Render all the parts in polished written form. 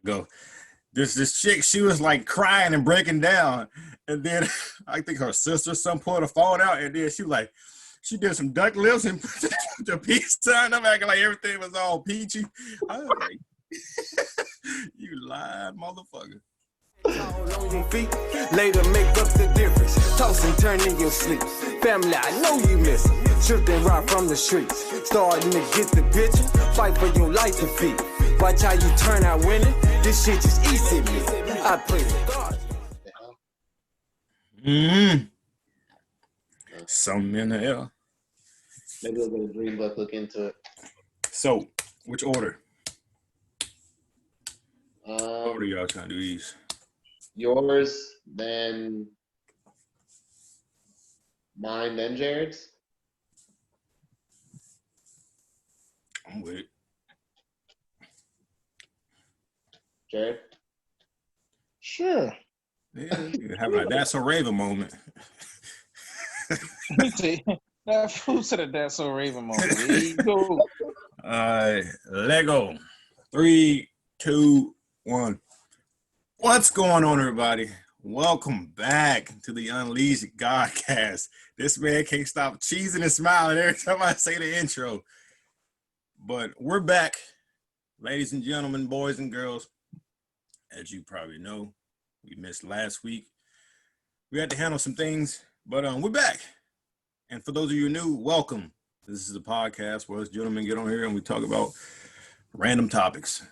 ago. This chick, she was like crying and breaking down, and then I think her sister some pulled her phone out, and then she did some duck lips and put the peace sign up, acting like everything was all peachy. I was like, you lied, motherfucker. On your feet, later make up the difference. Toss and turn in your sleep. Family, I know you miss it. Tripped and rock from the streets. Starting to get the picture. Fight for your life and feet. Watch how you turn out winning. This shit just easy me. I pray to God. Something in the air. Maybe we'll go to Green Book, look into it. So, which order? What order y'all trying to do these? Yours, then mine, then Jared's. I'm with it. Jared? Sure. Yeah, you're having a That's So Raven moment. That fool said a That's So Raven moment. There you go. Lego. 3, 2, 1. What's going on, everybody? Welcome back to the Unleashed GodCast. This man can't stop cheesing and smiling every time I say the intro. But we're back, ladies and gentlemen, boys and girls. As you probably know, we missed last week. We had to handle some things, but we're back. And for those of you new, welcome. This is a podcast where us gentlemen get on here and we talk about random topics.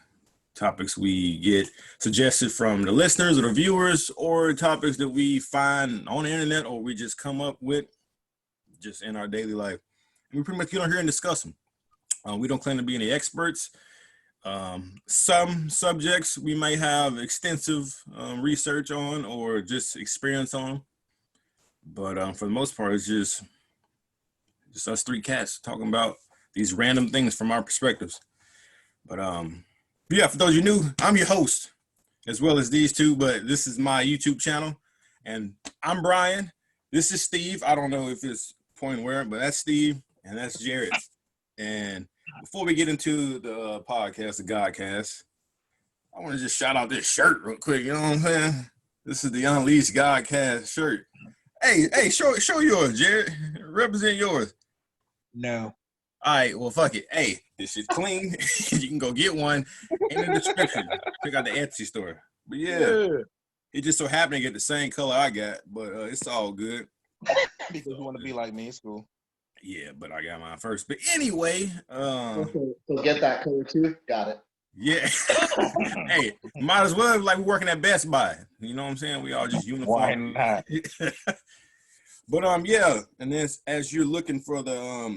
Topics we get suggested from the listeners or the viewers, or topics that we find on the internet or we just come up with just in our daily life. And we pretty much get on here and discuss them. We don't claim to be any experts. Some subjects we may have extensive research on or just experience on. But for the most part, it's just us three cats talking about these random things from our perspectives. But yeah, for those of you new, I'm your host, as well as these two, but this is my YouTube channel. And I'm Brian. This is Steve. I don't know if it's pointing where, but that's Steve, and that's Jared. And before we get into the podcast, the GodCast, I want to just shout out this shirt real quick. You know what I'm saying? This is the Unleashed GodCast shirt. Hey, show yours, Jared. Represent yours. No. All right, well, fuck it. Hey, this shit's clean. You can go get one in the description. Check out the Etsy store. But yeah, it just so happened to get the same color I got, but it's all good. Because you want to be like me, it's cool. Yeah, but I got mine first. But anyway, So get that color too. Got it. Yeah. Hey, might as well like we're working at Best Buy. You know what I'm saying? We all just uniform. Why not? But yeah, and then as you're looking for the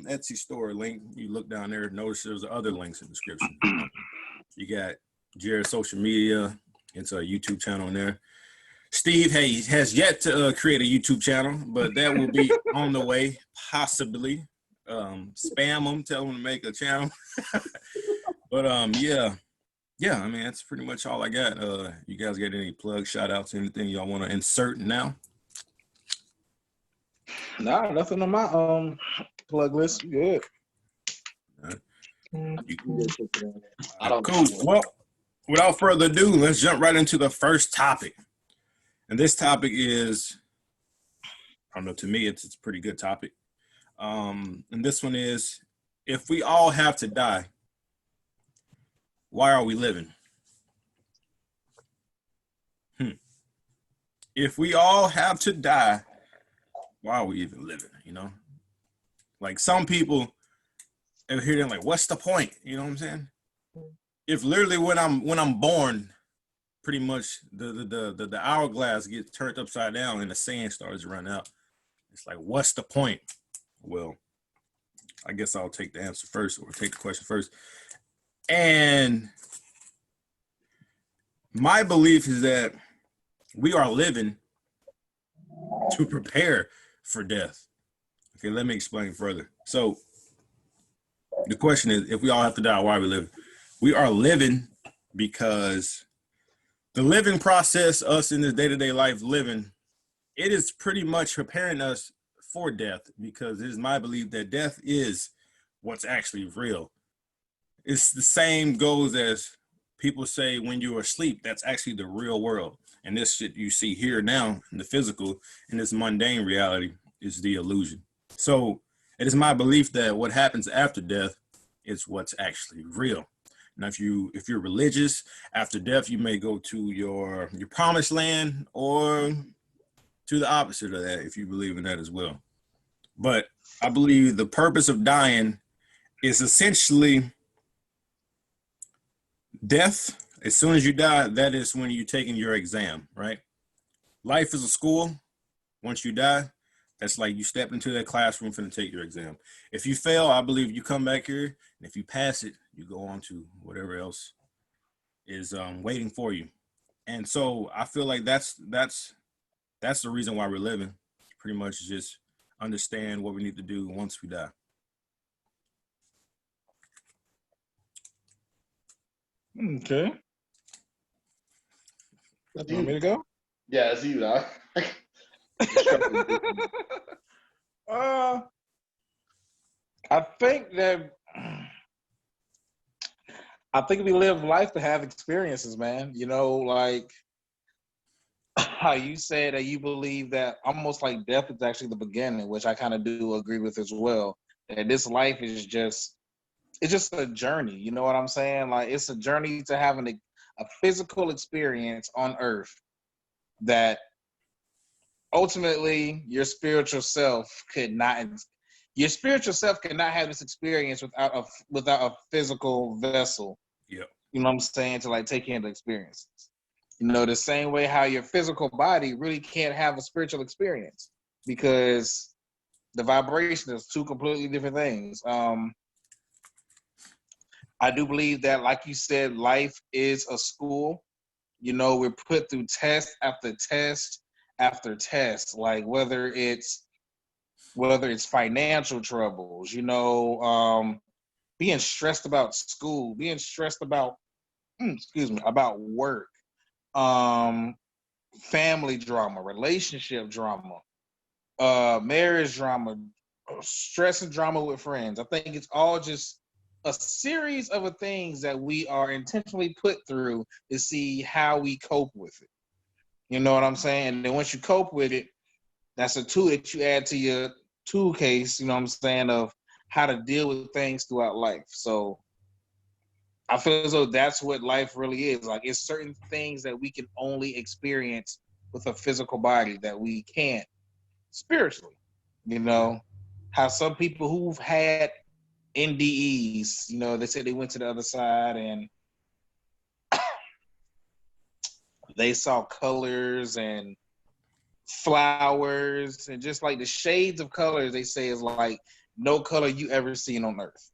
Etsy store link, you look down there, notice there's other links in the description. You got Jared's social media, it's a YouTube channel in there. Steve has yet to create a YouTube channel, but that will be on the way, possibly. Spam them, tell them to make a channel. But yeah, I mean, that's pretty much all I got. You guys got any plugs, shout outs, anything y'all want to insert now? Nah, nothing on my plug list. Good. Cool. Well, without further ado, let's jump right into the first topic. And this topic is, I don't know, to me, it's a pretty good topic. And this one is, if we all have to die, why are we living? If we all have to die, why are we even living? You know, like some people ever hear them like, what's the point? You know what I'm saying? If literally when I'm born, pretty much the hourglass gets turned upside down and the sand starts to run out. It's like, what's the point? Well, I guess I'll take the answer first, or take the question first. And my belief is that we are living to prepare for death. Okay, let me explain further. So the question is, if we all have to die, why are we living? We are living because the living process, us in this day-to-day life living, it is pretty much preparing us for death, because it is my belief that death is what's actually real. It's the same goes as people say when you're asleep, that's actually the real world. And this shit you see here now in the physical, in this mundane reality, is the illusion. So it is my belief that what happens after death is what's actually real. Now, if you're religious, after death, you may go to your promised land, or to the opposite of that, if you believe in that as well. But I believe the purpose of dying is essentially death. As soon as you die, that is when you're taking your exam, right? Life is a school. Once you die, that's like you step into that classroom for to take your exam. If you fail, I believe you come back here, and if you pass it, you go on to whatever else is waiting for you. And so I feel like that's the reason why we're living. Pretty much just understand what we need to do once we die. Okay. You want me to go? Yeah, it's you, dog. I think we live life to have experiences, man. You know, like how you said that you believe that almost like death is actually the beginning, which I kind of do agree with as well. That this life is it's just a journey. You know what I'm saying? Like it's a journey to having a physical experience on earth that ultimately your spiritual self cannot have this experience without a physical vessel. Yeah. You know what I'm saying? To like take in the experiences. You know, the same way how your physical body really can't have a spiritual experience because the vibration is two completely different things. I do believe that, like you said, life is a school. You know, we're put through test after test after test, like whether it's financial troubles, you know, being stressed about school, being stressed about about work, family drama, relationship drama, marriage drama, stress and drama with friends. I think it's all just a series of things that we are intentionally put through to see how we cope with it. You know what I'm saying? And then once you cope with it, that's a tool that you add to your tool case, you know what I'm saying, of how to deal with things throughout life. So I feel as though that's what life really is. Like it's certain things that we can only experience with a physical body that we can't spiritually. You know, how some people who've had NDEs, you know, they said they went to the other side and they saw colors and flowers and just like the shades of colors they say is like no color you ever seen on earth,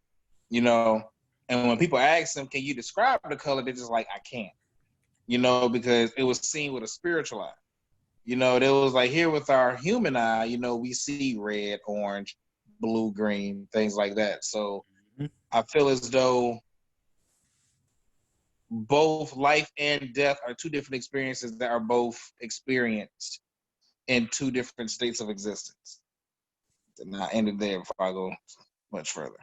you know. And when people ask them, can you describe the color, they're just like, I can't, you know, because it was seen with a spiritual eye. You know, there was like here with our human eye, you know, we see red, orange, blue, green, things like that. So I feel as though both life and death are two different experiences that are both experienced in two different states of existence. And I ended there before I go much further.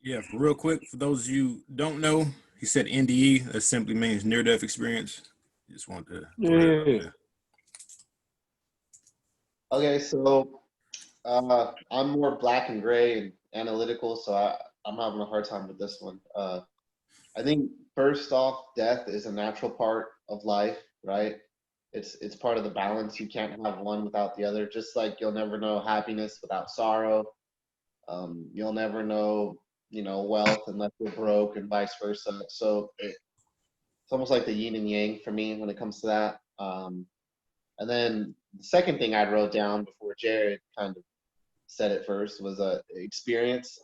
Yeah, real quick, for those of you who don't know, he said NDE. That simply means near-death experience. Just want to throw that out there. Okay, so I'm more black and gray and analytical, so I'm having a hard time with this one. I think first off, death is a natural part of life, right? It's part of the balance. You can't have one without the other. Just like you'll never know happiness without sorrow. You'll never know, wealth unless you're broke, and vice versa. So it's almost like the yin and yang for me when it comes to that. And then the second thing I wrote down before Jared kind of said it first was experience.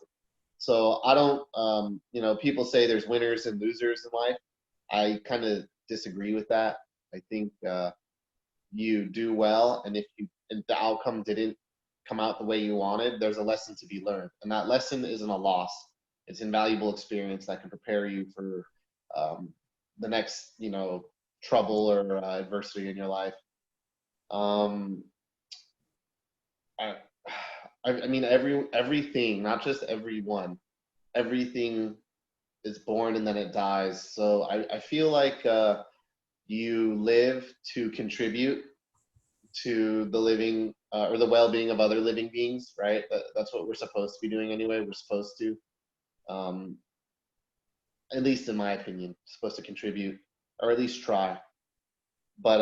So I don't, people say there's winners and losers in life. I kind of disagree with that. I think you do well, and if the outcome didn't come out the way you wanted, there's a lesson to be learned, and that lesson isn't a loss. It's invaluable experience that can prepare you for the next, trouble or adversity in your life. I mean, everything, not just everyone, everything is born and then it dies. So I feel like you live to contribute to the living or the well-being of other living beings, right? That's what we're supposed to be doing anyway. We're supposed to, at least in my opinion, supposed to contribute or at least try. But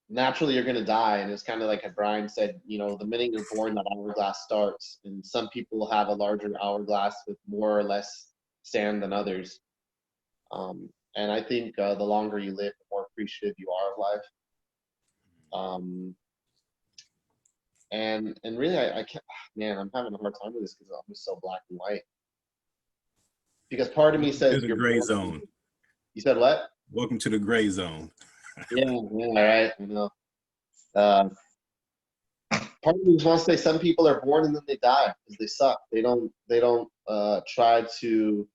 naturally you're going to die, and it's kind of like Brian said, you know, the minute you're born, that hourglass starts, and some people have a larger hourglass with more or less sand than others. And I think the longer you live, the more appreciative you are of life. And really, I can't, man, I'm having a hard time with this because I'm just so black and white. Because part of me says to the you're gray born. zone. You said what? Welcome to the gray zone. Yeah, all right. You know, part of me just wants to say some people are born and then they die because they suck. They don't try to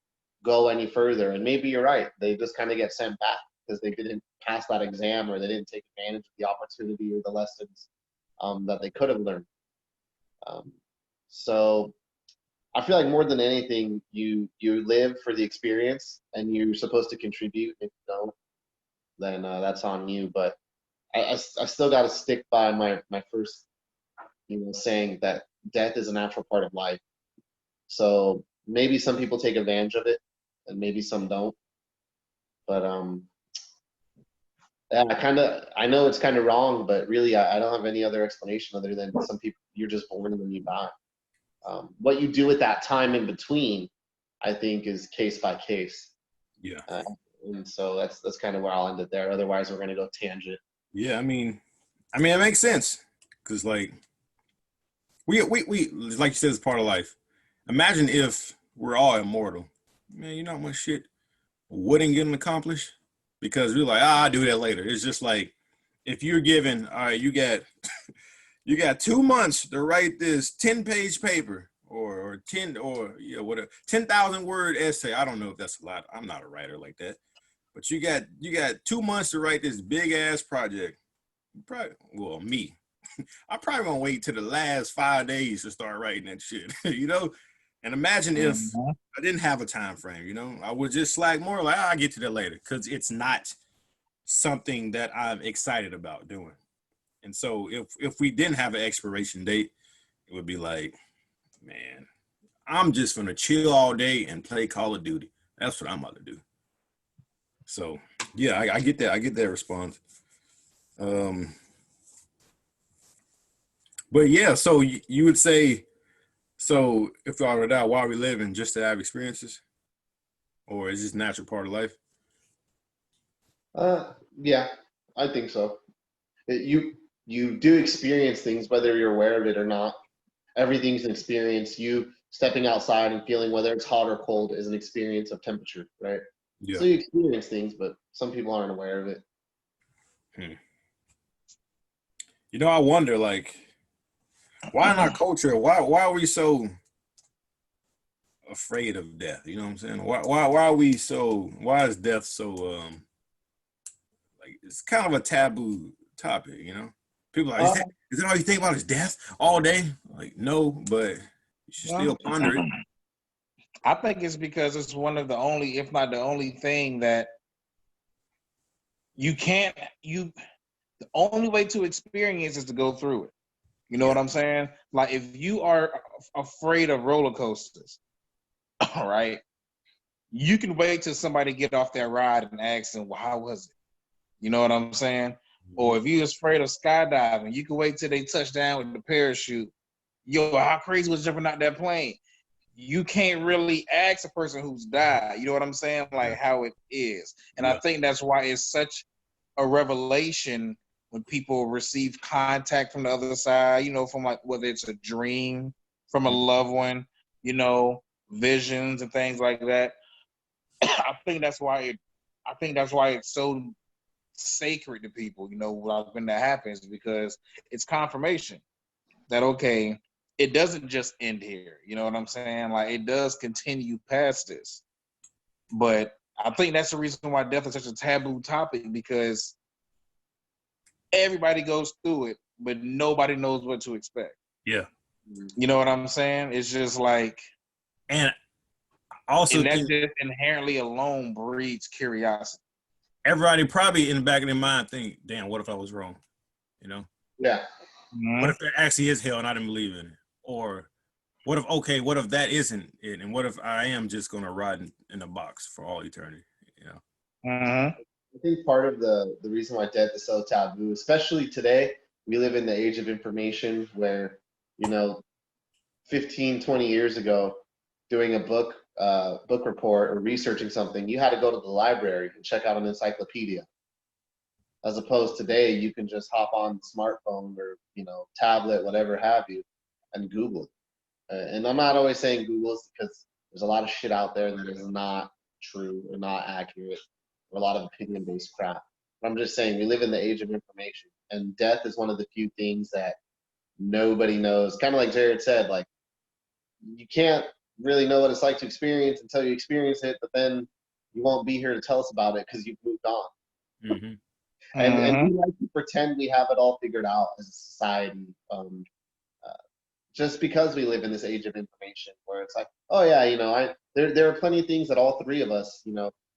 go any further. And maybe you're right. They just kind of get sent back because they didn't pass that exam, or they didn't take advantage of the opportunity or the lessons that they could have learned. So I feel like more than anything, you live for the experience, and you're supposed to contribute. If you don't, then that's on you. But I still got to stick by my first, you know, saying that death is a natural part of life. So maybe some people take advantage of it, and maybe some don't. But yeah, I know it's kind of wrong, but really I don't have any other explanation other than some people, you're just born and then you die. What you do at that time in between, I think, is case by case. Yeah. And so that's kind of where I'll end it there. Otherwise, we're going to go tangent. Yeah, I mean, it makes sense because, like, we like you said, it's part of life. Imagine if we're all immortal. Man, you know how much shit wouldn't get accomplished because we're like, I'll do that later. It's just like if you're given, all right, you got 2 months to write this 10-page paper or 10 or yeah, whatever 10,000 word essay. I don't know if that's a lot. I'm not a writer like that. But you got 2 months to write this big ass project. Probably, well, me. I probably won't wait till the last 5 days to start writing that shit, you know? And imagine if I didn't have a time frame, you know? I would just slack more, like, I'll get to that later, because it's not something that I'm excited about doing. And so if we didn't have an expiration date, it would be like, man, I'm just gonna chill all day and play Call of Duty. That's what I'm about to do. So yeah, I get that. I get that response. But yeah, so you would say, so if I were to die, why are we living? Just to have experiences, or is this natural part of life? Yeah, I think so. You do experience things whether you're aware of it or not. Everything's an experience. You stepping outside and feeling whether it's hot or cold is an experience of temperature, right? Yeah. So you experience things, but some people aren't aware of it. You know, I wonder, like, why in our culture, why are we so afraid of death? You know what I'm saying? Why are we so? Why is death so? Like, it's kind of a taboo topic. You know, people are like, is that all you think about is death all day? Like, no, but you should still ponder it. I think it's because it's one of the only, if not the only thing that the only way to experience is to go through it. You know what I'm saying? Like, if you are afraid of roller coasters, all right, you can wait till somebody get off that ride and ask them, well, how was it? You know what I'm saying? Or if you're afraid of skydiving, you can wait till they touch down with the parachute. Yo, how crazy was jumping out that plane? You can't really ask a person who's died, you know what I'm saying? Like, how it is. And I think that's why it's such a revelation when people receive contact from the other side, you know, from, like, whether it's a dream from a loved one, you know, visions and things like that. I think that's why it's so sacred to people, you know, when that happens, because it's confirmation that, okay, it doesn't just end here. You know what I'm saying? Like, it does continue past this. But I think that's the reason why death is such a taboo topic, because everybody goes through it, but nobody knows what to expect. Yeah. You know what I'm saying? It's just like, and I also And that think just inherently alone breeds curiosity. everybody probably in the back of their mind think, damn, what if I was wrong? You know? Yeah. What if there actually is hell and I didn't believe in it? Or what if that isn't it? And what if I am just gonna rot in a box for all eternity? You know? Mm-hmm. I think part of the reason why death is so taboo, especially today, we live in the age of information where, 15, 20 years ago, doing a book report or researching something, you had to go to the library and check out an encyclopedia. As opposed today, you can just hop on the smartphone or, tablet, whatever have you, and Google it. And I'm not always saying Google is because there's a lot of shit out there that is not true or not accurate, or a lot of opinion-based crap. But I'm just saying we live in the age of information, and death is one of the few things that nobody knows. Kind of like Jared said, like you can't really know what it's like to experience until you experience it, but then you won't be here to tell us about it because you've moved on. Mm-hmm. And we like to pretend we have it all figured out as a society. Just because we live in this age of information where it's like, oh yeah, there are plenty of things that all three of us,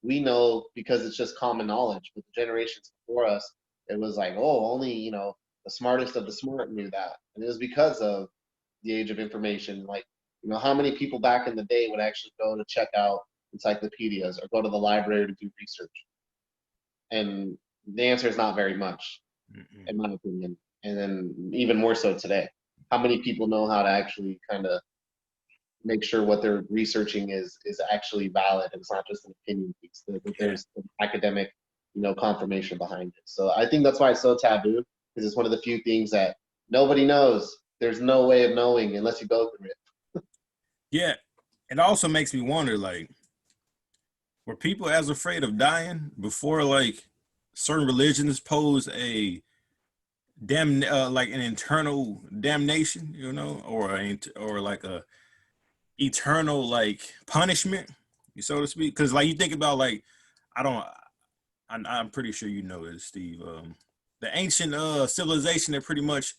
we know because it's just common knowledge. But the generations before us, it was like, oh, only, the smartest of the smart knew that. And it was because of the age of information. Like, how many people back in the day would actually go to check out encyclopedias or go to the library to do research? And the answer is not very much, in my opinion. And then even more so today. How many people know how to actually kind of make sure what they're researching is actually valid and it's not just an opinion piece, that there's an academic, confirmation behind it. So I think that's why it's so taboo, because it's one of the few things that nobody knows. There's no way of knowing unless you go through it. Yeah. It also makes me wonder, like, were people as afraid of dying before, like, certain religions pose a like an internal damnation, or like a eternal like punishment, so to speak? Because like you think about like, I'm pretty sure you know this, Steve. The ancient civilization that pretty much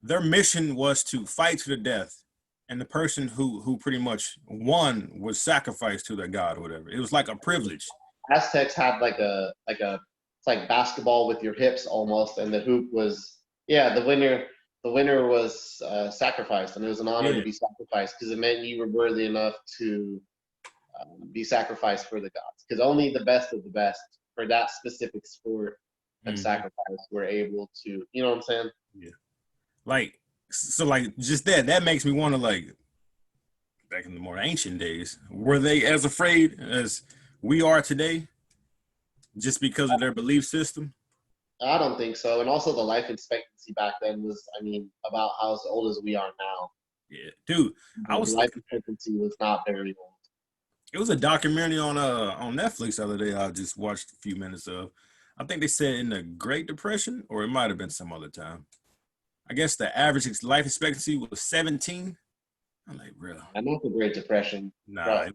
their mission was to fight to the death, and the person who pretty much won was sacrificed to their god or whatever. It was like a privilege. Aztecs had like a it's like basketball with your hips almost, and the hoop was the winner was sacrificed, and it was an honor to be sacrificed because it meant you were worthy enough to be sacrificed for the gods. Because only the best of the best for that specific sport and sacrifice were able to, you know what I'm saying? Yeah. Like, so like just that makes me want to, like, back in the more ancient days, were they as afraid as we are today just because of their belief system? I don't think so. And also the life expectancy back then was, about how as old as we are now. Yeah, dude. The life expectancy was not very old. It was a documentary on Netflix the other day I just watched a few minutes of. I think they said in the Great Depression, or it might have been some other time. I guess the average life expectancy was 17. I'm like, bro. I know the Great Depression. Nah,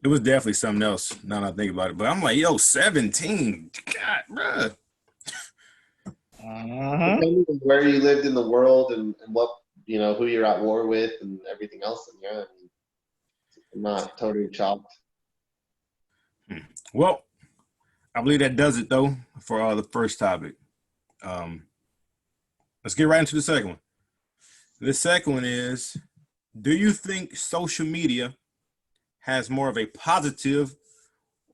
it was definitely something else now that I think about it. But I'm like, yo, 17. God, bro. Depending on where you lived in the world and what, who you're at war with and everything else. And yeah, I'm not totally shocked. Well, I believe that does it, though, for the first topic. Let's get right into the second one. The second one is, do you think social media has more of a positive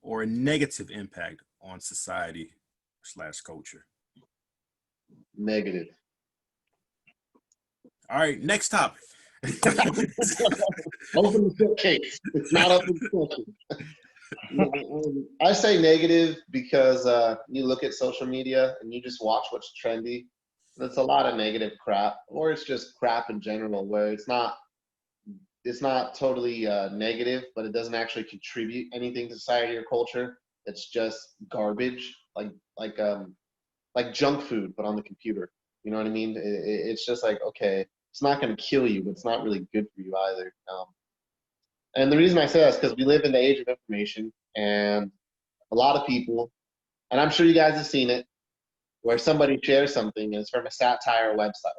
or a negative impact on society/culture? Negative. All right, next topic. Open the case. It's not open discussion. I say negative because you look at social media and you just watch what's trendy. It's a lot of negative crap, or it's just crap in general, where it's not totally negative, but it doesn't actually contribute anything to society or culture. It's just garbage, like junk food, but on the computer. You know what I mean? It's just like, okay, it's not going to kill you, but it's not really good for you either. And the reason I say that is because we live in the age of information, and a lot of people, and I'm sure you guys have seen it, where somebody shares something and it's from a satire website,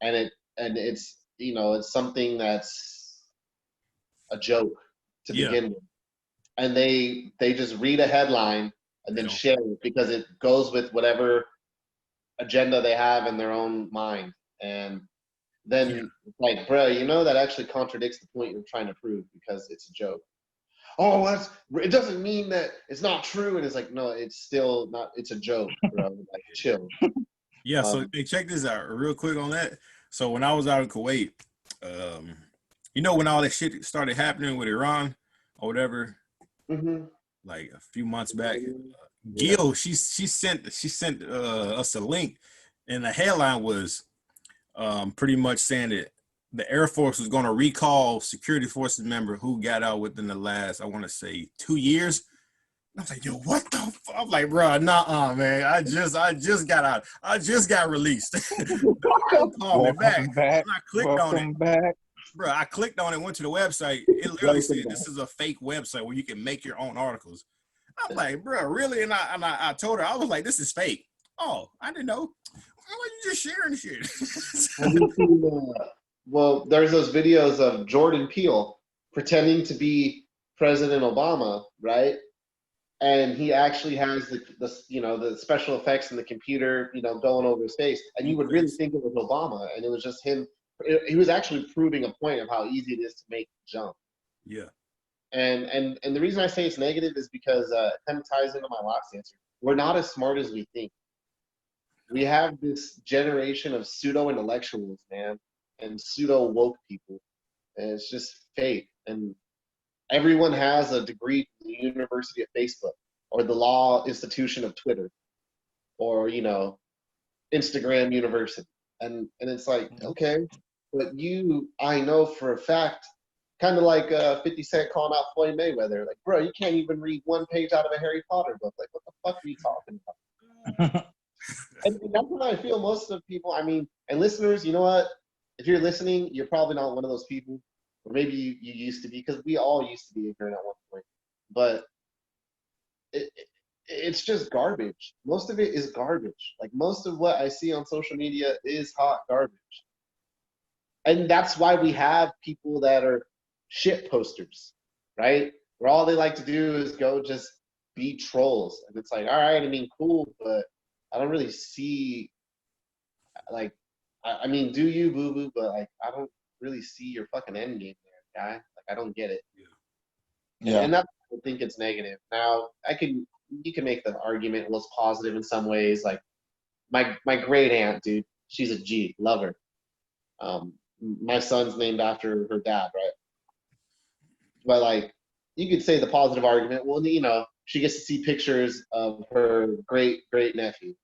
and it's it's something that's a joke to Yeah. begin with, and they just read a headline and then share it because it goes with whatever agenda they have in their own mind. And then like, bro, you know, that actually contradicts the point you're trying to prove because it's a joke. Oh, it doesn't mean that it's not true. And it's like, no, it's still not, it's a joke, bro. Like, chill. Yeah, so hey, check this out real quick on that. So when I was out in Kuwait, you know, when all that shit started happening with Iran or whatever, like a few months back, Gil, she sent us a link, and the headline was pretty much saying that the Air Force was going to recall security forces member who got out within the last, I want to say, 2 years. I was like, yo, what the fuck? I'm like, bro, nah, man. I just got out. I just got released. Don't call me back. Back. And I clicked on it. Back. Bro, I clicked on it, went to the website. It literally said this is a fake website where you can make your own articles. I'm like, bro, really? And I told her, I was like, this is fake. Oh, I didn't know. Why are you just sharing shit? Well, there's those videos of Jordan Peele pretending to be President Obama, right? And he actually has the special effects in the computer, going over his face, and you would really think it was Obama, and it was just him. He was actually proving a point of how easy it is to make the jump. Yeah. And the reason I say it's negative is because it kind of ties into my last answer. We're not as smart as we think. We have this generation of pseudo intellectuals, man, and pseudo woke people, and it's just fake. And everyone has a degree from the University of Facebook or the law institution of Twitter or, Instagram University. And it's like, okay, but I know for a fact, kind of like 50 Cent calling out Floyd Mayweather, like, bro, you can't even read one page out of a Harry Potter book. Like, what the fuck are you talking about? And that's what I feel most of people, and listeners, you know what? If you're listening, you're probably not one of those people. Or maybe you used to be, because we all used to be ignorant at one point. But it's just garbage. Most of it is garbage. Like, most of what I see on social media is hot garbage. And that's why we have people that are shit posters, right? Where all they like to do is go just be trolls. And it's like, all right, cool, but I don't really see, like, do you, boo-boo, but, like, I don't really see your fucking end game there, guy. Like, I don't get it. Yeah. And that's, I think it's negative. Now, you can make the argument, well, it's positive in some ways. Like, my great aunt, dude, she's a G, love her. My son's named after her dad, right? But, like, you could say the positive argument, well, she gets to see pictures of her great nephew.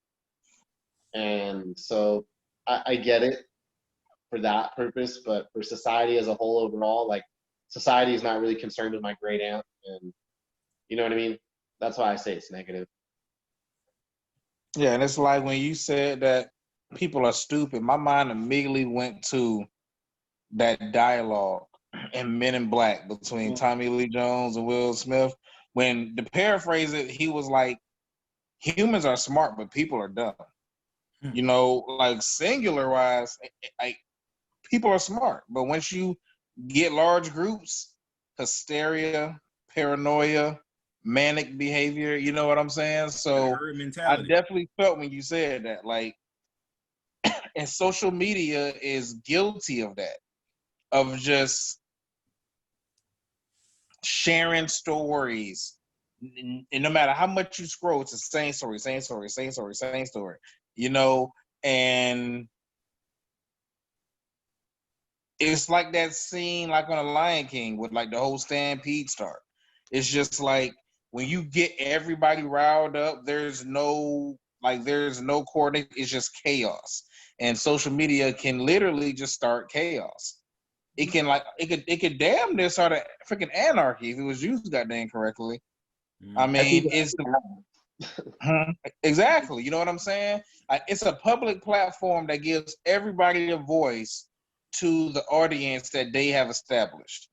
And so I get it for that purpose, but for society as a whole overall, like, society is not really concerned with my great aunt, and you know what I mean? That's why I say it's negative. Yeah, and it's like when you said that people are stupid, my mind immediately went to that dialogue in Men in Black between Tommy Lee Jones and Will Smith. When, to paraphrase it, he was like, humans are smart, but people are dumb. Like, singular wise, like, people are smart, but once you get large groups, hysteria, paranoia, manic behavior, you know what I'm saying? So I definitely felt when you said that, like, and social media is guilty of that, of just sharing stories. And no matter how much you scroll, it's the same story, and it's like that scene, like on The Lion King, with, like, the whole stampede start. It's just like, when you get everybody riled up, there's no coordination. It's just chaos. And social media can literally just start chaos. It could damn near start a freaking anarchy if it was used goddamn correctly. It's exactly. You know what I'm saying? It's a public platform that gives everybody a voice to the audience that they have established.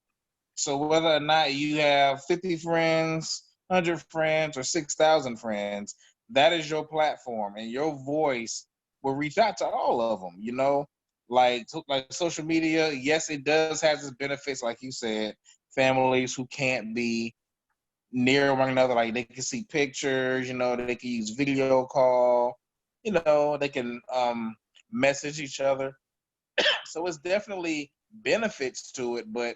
So whether or not you have 50 friends, 100 friends, or 6,000 friends, that is your platform, and your voice will reach out to all of them. Like social media, yes, it does have its benefits, like you said, families who can't be near one another. Like they can see pictures, you know, they can use video call, you know, they can message each other. So it's definitely benefits to it, but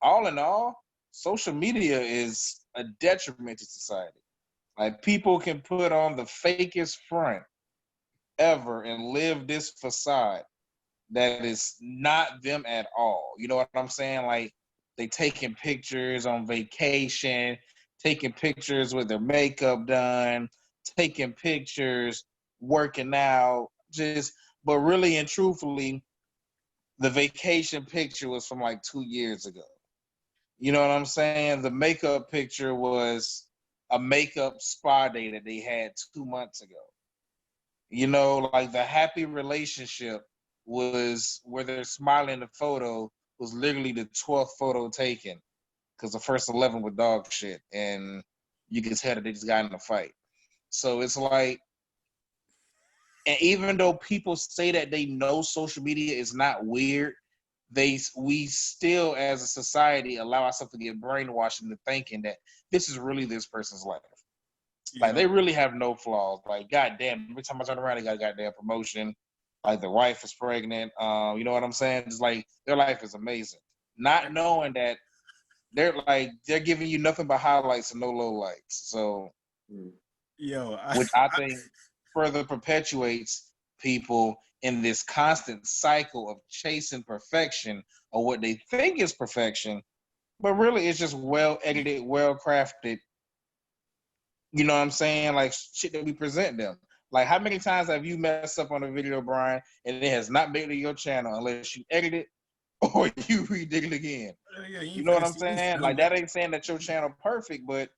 all in all, social media is a detriment to society. Like people can put on the fakest front ever and live this facade that is not them at all. You know what I'm saying? Like they taking pictures on vacation, taking pictures with their makeup done, taking pictures working out, just but really and truthfully, the vacation picture was from like 2 years ago. You know what I'm saying? The makeup picture was a makeup spa day that they had 2 months ago. You know, like the happy relationship was where they're smiling in the photo was literally the 12th photo taken because the first 11 were dog shit. And you can tell that they just got in a fight. So it's like, and even though people say that they know social media is not weird, we still as a society allow ourselves to get brainwashed into thinking that this is really this person's life. Yeah. Like they really have no flaws. Like goddamn, every time I turn around, they got a goddamn promotion. Like the wife is pregnant. You know what I'm saying? It's like their life is amazing. Not knowing that they're giving you nothing but highlights and no low lights. So, which I think further perpetuates people in this constant cycle of chasing perfection or what they think is perfection, but really it's just well edited, well crafted. You know what I'm saying? Like shit that we present them. Like how many times have you messed up on a video, Brian, and it has not made it to your channel unless you edit it or you redid it again? You know what I'm saying? Like that ain't saying that your channel perfect, but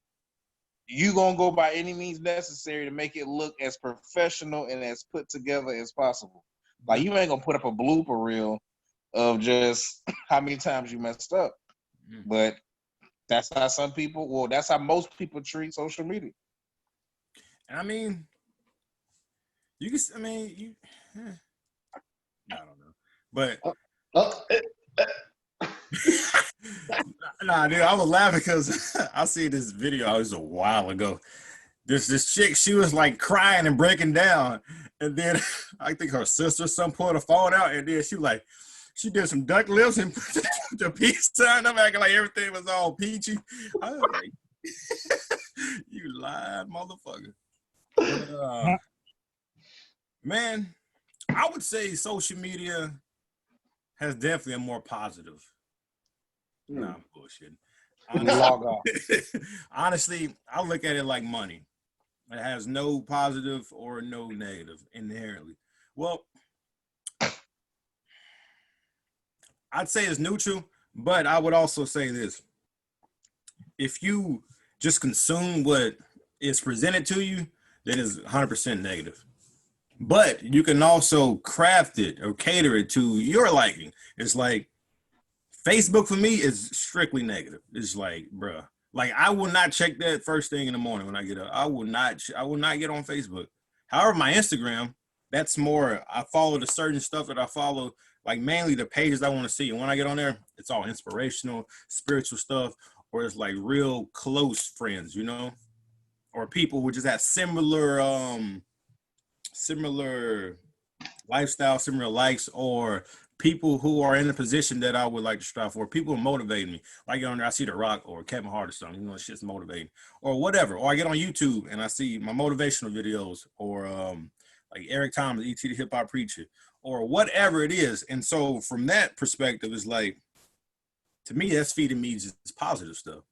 you gonna go by any means necessary to make it look as professional and as put together as possible. Like you ain't gonna put up a blooper reel of just how many times you messed up. But that's how that's how most people treat social media. I mean, I don't know. But nah, dude, I was laughing because I see this video. It was a while ago. This chick, she was like crying and breaking down, and then I think her sister some pulled the phone out, and then she did some duck lips and put the peace sign up, acting like everything was all peachy. I was like, you lying motherfucker. But, man, I would say social media has definitely a more positive. Nah, I'm bullshitting. Log off. Honestly, I look at it like money. It has no positive or no negative inherently. Well, I'd say it's neutral, but I would also say this. If you just consume what is presented to you, then it's 100% negative. But you can also craft it or cater it to your liking. It's like Facebook for me is strictly negative. It's like, bruh, like I will not check that first thing in the morning when I get up. I will not get on Facebook. However, my Instagram, that's more, I follow the certain stuff that I follow, like mainly the pages I want to see. And when I get on there, it's all inspirational, spiritual stuff, or it's like real close friends, you know, or people who just have similar lifestyle, similar likes, or people who are in a position that I would like to strive for. People who motivate me. I get on there, I see The Rock or Kevin Hart or something, you know, shit's motivating. Or whatever. Or I get on YouTube and I see my motivational videos, or like Eric Thomas, E.T. the Hip Hop Preacher, or whatever it is. And so from that perspective, it's like, to me, that's feeding me just positive stuff.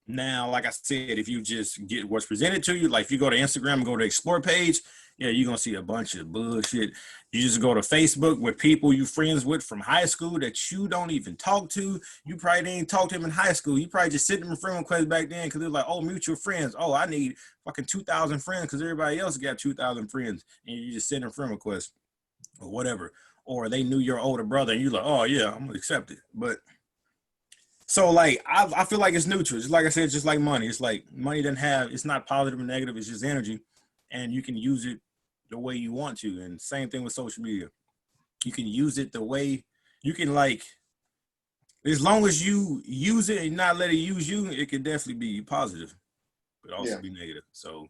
Now, like I said, if you just get what's presented to you, like if you go to Instagram and go to the Explore page, yeah, you're going to see a bunch of bullshit. You just go to Facebook with people you friends with from high school that you don't even talk to. You probably didn't talk to them in high school. You probably just sent them a friend request back then because they're like, oh, mutual friends. Oh, I need fucking 2,000 friends because everybody else got 2,000 friends. And you just send them friend requests or whatever. Or they knew your older brother and you're like, oh, yeah, I'm going to accept it. But so, like, I feel like it's neutral. Just like I said, it's just like money. It's like money doesn't have, it's not positive or negative. It's just energy. And you can use it the way you want to. And same thing with social media. You can use it the way you can, like, as long as you use it and not let it use you, it can definitely be positive, but also be negative. So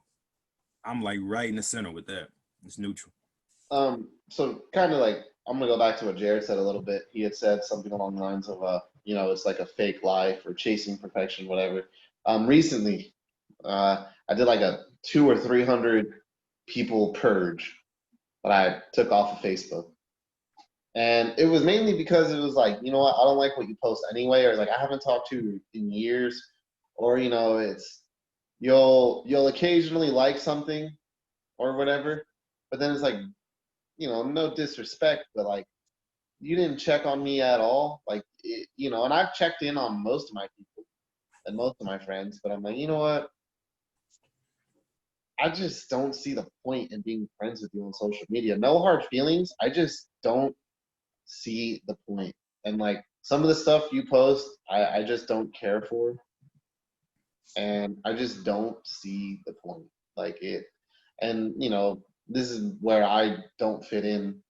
I'm like right in the center with that. It's neutral. So kind of like I'm gonna go back to what Jared said a little bit. He had said something along the lines of, it's like a fake life or chasing perfection, whatever. Recently, I did like a 200 or 300 people purge that I took off of Facebook. And it was mainly because it was like, you know what, I don't like what you post anyway, or like I haven't talked to you in years, or it's you'll occasionally like something or whatever, but then it's like, no disrespect, but like you didn't check on me at all, like and I've checked in on most of my people and most of my friends, but I'm like, you know what, I just don't see the point in being friends with you on social media. No hard feelings, I just don't see the point. And like some of the stuff you post, I just don't care for, and I just don't see the point. Like it, and this is where I don't fit in,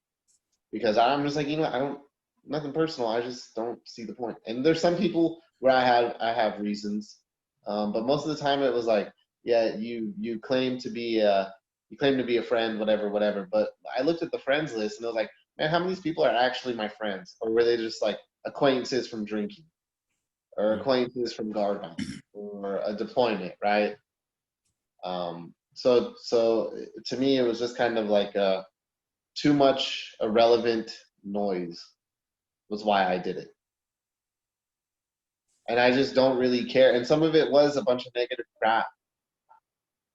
because I'm just like, I don't, nothing personal. I just don't see the point. And there's some people where I have reasons, but most of the time it was like, yeah, you claim to be a friend, whatever. But I looked at the friends list and I was like, man, how many of these people are actually my friends, or were they just like acquaintances from drinking, or acquaintances from garden, or a deployment, right? So to me, it was just kind of like too much irrelevant noise was why I did it. And I just don't really care. And some of it was a bunch of negative crap,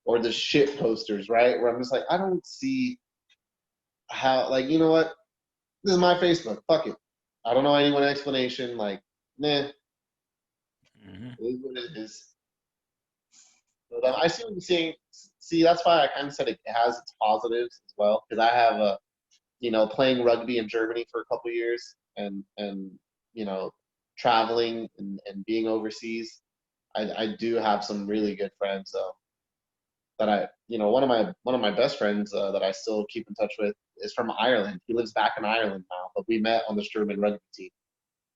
or the shit posters, right? Where I'm just like, I don't see how, like, you know what? This is my Facebook. Fuck it. I don't know anyone explanation. Like, nah. It is what it is. But I see what you're saying. See, that's why I kind of said it has its positives as well. Because I have playing rugby in Germany for a couple of years, and traveling and being overseas. I do have some really good friends though, that one of my best friends that I still keep in touch with is from Ireland. He lives back in Ireland now, but we met on the Sturman rugby team.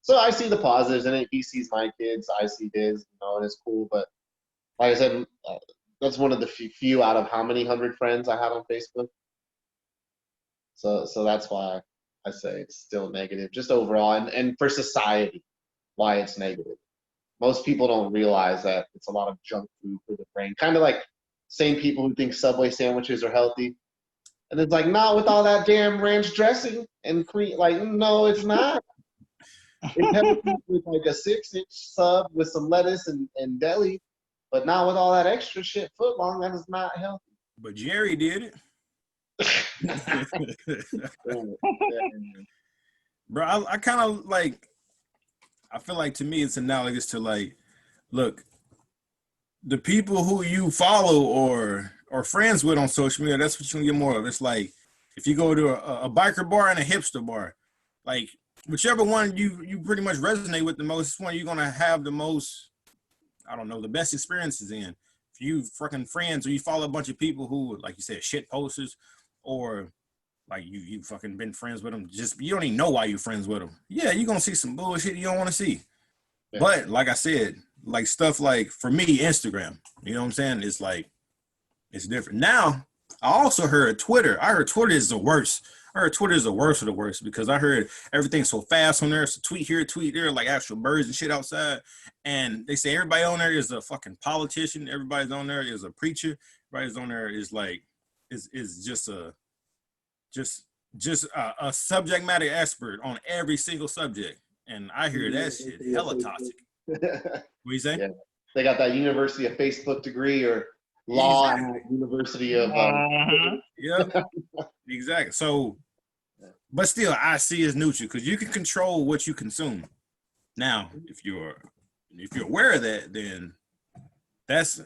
So I see the positives in it. He sees my kids, I see his, and it's cool. But like I said, that's one of the few out of how many hundred friends I have on Facebook. So that's why I say it's still negative, just overall, and for society, why it's negative. Most people don't realize that it's a lot of junk food for the brain. Kind of like same people who think Subway sandwiches are healthy. And it's like, not with all that damn ranch dressing and cream. Like, no, it's not. It's healthy with like a 6-inch sub with some lettuce and deli, but not with all that extra shit foot long. That is not healthy. But Jerry did it. Bro, I kind of like, I feel like to me it's analogous to like, look, the people who you follow or friends with on social media, that's what you can get more of. It's like if you go to a biker bar and a hipster bar, like whichever one you pretty much resonate with the most, is one you're gonna have the most, I don't know, the best experiences in. If you freaking friends or you follow a bunch of people who, like you said, shit posters, or like you fucking been friends with them, just you don't even know why you're friends with them. Yeah, you're gonna see some bullshit you don't want to see. Yeah. But like I said, like stuff like for me, Instagram, you know what I'm saying? It's like it's different. Now, I also heard Twitter. I heard Twitter is the worst. I heard Twitter is the worst of the worst because I heard everything's so fast on there. So tweet here, tweet there, like actual birds and shit outside. And they say everybody on there is a fucking politician. Everybody's on there is a preacher. Everybody's on there is like is just a subject matter expert on every single subject. And I hear that shit hella toxic. What you say? Yeah. They got that University of Facebook degree or law at University of yeah, exactly. So, but still, I see as neutral because you can control what you consume. Now, if you're aware of that, then that's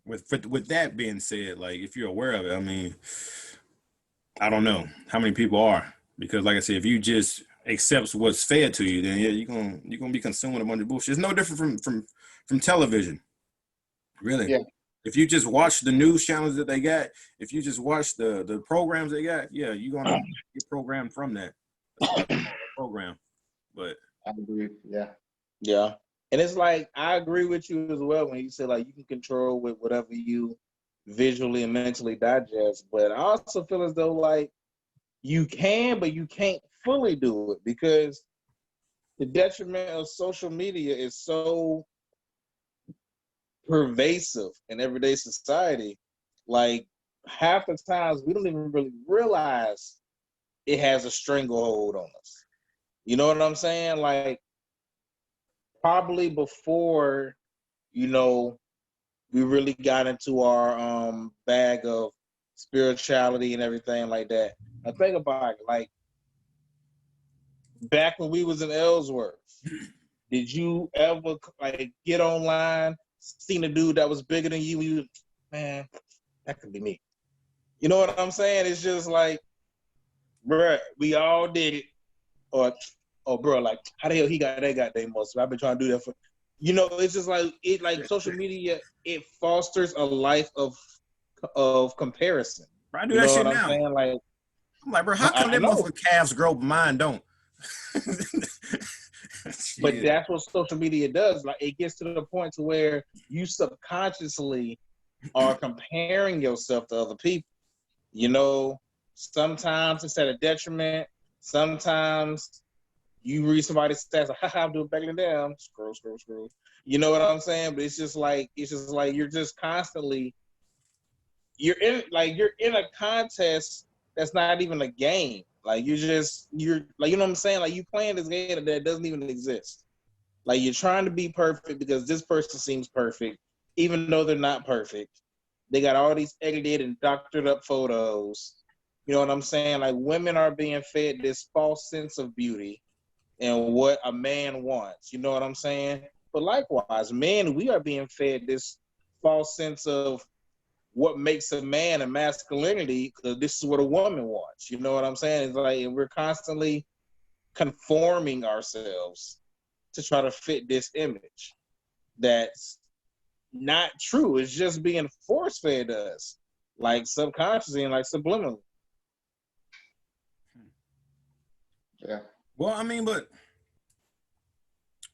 with that being said, like if you're aware of it, I mean, I don't know how many people are, because like I said, if you just accept what's fed to you, then yeah, you're gonna be consuming a bunch of bullshit. It's no different from television, really. Yeah. If you just watch the news channels that they got, if you just watch the programs they got, yeah, you're gonna get programmed from that program. But I agree. Yeah. Yeah. And it's like, I agree with you as well when you say like you can control with whatever you visually and mentally digest. But I also feel as though like you can, but you can't fully do it because the detriment of social media is so pervasive in everyday society. Like half the times we don't even really realize it has a stranglehold on us. You know what I'm saying? Like probably before, we really got into our bag of spirituality and everything like that. I think about it, like back when we was in Ellsworth, did you ever like get online, seen a dude that was bigger than you, man, that could be me. You know what I'm saying? It's just like, bruh, we all did it. Or bro, like how the hell he got that goddamn muscle? I've been trying to do that for it's just like it like social media, it fosters a life of comparison. Bro, I do You that know shit what I'm now. saying? Like I'm like, bro, how come I that know. motherfucker calves grow, but mine don't? But Shit. that's what social media does. Like it gets to the point to where you subconsciously are comparing yourself to other people. Sometimes it's at a detriment. Sometimes you read somebody's stats, like, haha, I'm doing better than them. Scroll. You know what I'm saying? But it's just like you're just constantly you're in a contest that's not even a game. Like you're like, you know what I'm saying? Like you playing this game that doesn't even exist. Like you're trying to be perfect because this person seems perfect, even though they're not perfect. They got all these edited and doctored up photos. You know what I'm saying? Like women are being fed this false sense of beauty and what a man wants. You know what I'm saying? But likewise, men, we are being fed this false sense of what makes a man and masculinity, because this is what a woman wants. You know what I'm saying? It's like we're constantly conforming ourselves to try to fit this image that's not true. It's just being force fed to us, like subconsciously and like subliminally. Yeah. Well, I mean, but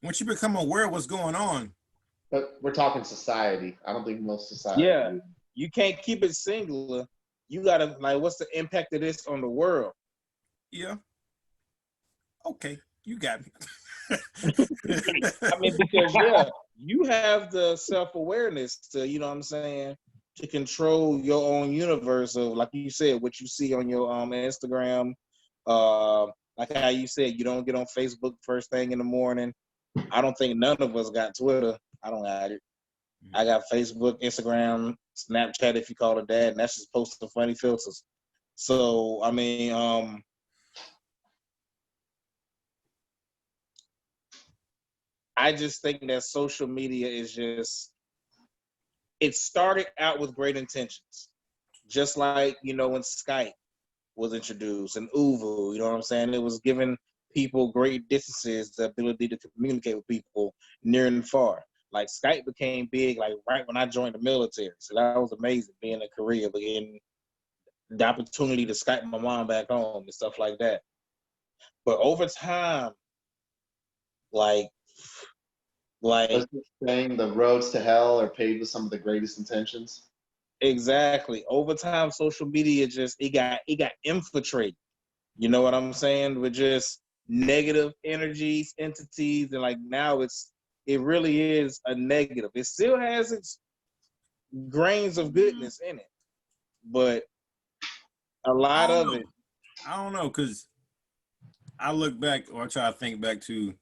once you become aware of what's going on, But we're talking society. I don't think most society. Yeah, you can't keep it singular. You gotta like, what's the impact of this on the world? yeah, okay, you got me. I mean, because yeah, you have the self-awareness to, you know what I'm saying, to control your own universe of, like you said, what you see on your Instagram. Like how you said, you don't get on Facebook first thing in the morning. I don't think none of us got Twitter. I don't got it. I got Facebook, Instagram, Snapchat, if you call it that, and that's just posting funny filters. So I mean, I just think that social media is just, it started out with great intentions. Just like, when Skype was introduced and Uvu, you know what I'm saying? It was giving people great distances, the ability to communicate with people near and far. Like Skype became big like right when I joined the military. So that was amazing, being in Korea, but getting the opportunity to Skype my mom back home and stuff like that. But over time, like Was it saying the roads to hell are paved with some of the greatest intentions? exactly. Over time, social media just it got infiltrated. You know what I'm saying? With just negative energies, entities, and like now it really is a negative. It still has its grains of goodness in it, but a lot of it. I don't know, because I look back, or I try to think back to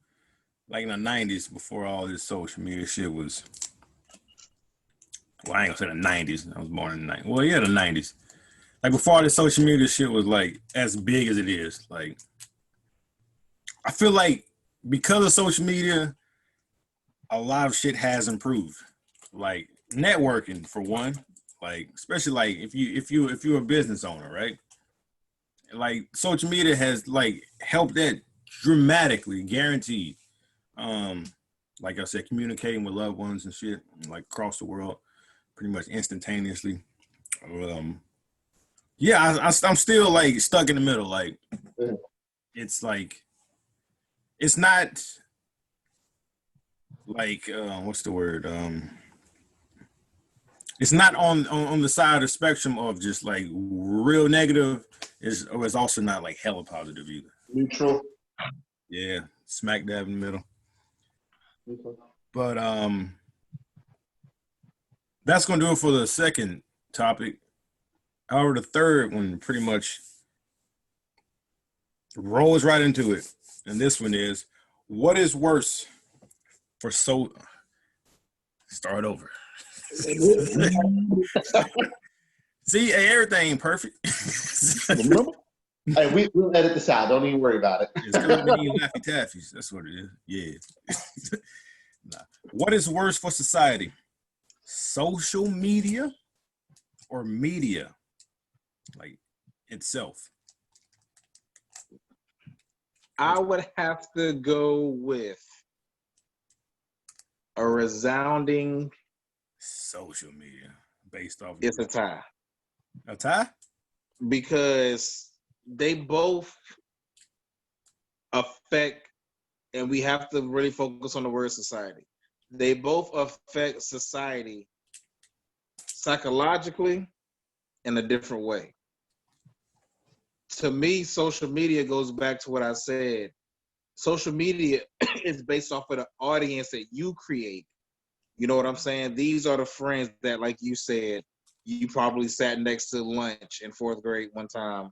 like in the 90s, before all this social media shit was, well, I ain't gonna say the 90s. I was born in the 90s. Well, yeah, the 90s. Like before all this social media shit was like as big as it is. Like, I feel like because of social media, a lot of shit has improved. Like networking for one, like especially like if you're a business owner, right? Like social media has like helped that dramatically, guaranteed. Like I said, communicating with loved ones and shit, like across the world, pretty much instantaneously. Yeah, I'm still like stuck in the middle. Like it's like it's not like what's the word? It's not on the side of the spectrum of just like real negative. It's also not like hella positive either. Neutral. Yeah, smack dab in the middle. Okay. But that's gonna do it for the second topic. However, the third one pretty much rolls right into it, and this one is: what is worse for so? Start over. See, everything perfect. Remember? Hey, we'll edit this out. Don't even worry about it. It's because we need Laffy Taffies. That's what it is. Yeah. Nah. What is worse for society? Social media or media, like itself? I would have to go with a resounding. Social media, based off. It's a tie. A tie? Because they both affect, and we have to really focus on the word society. They both affect society psychologically in a different way. To me, social media goes back to what I said. Social media is based off of the audience that you create. You know what I'm saying? These are the friends that, like you said, you probably sat next to lunch in fourth grade one time.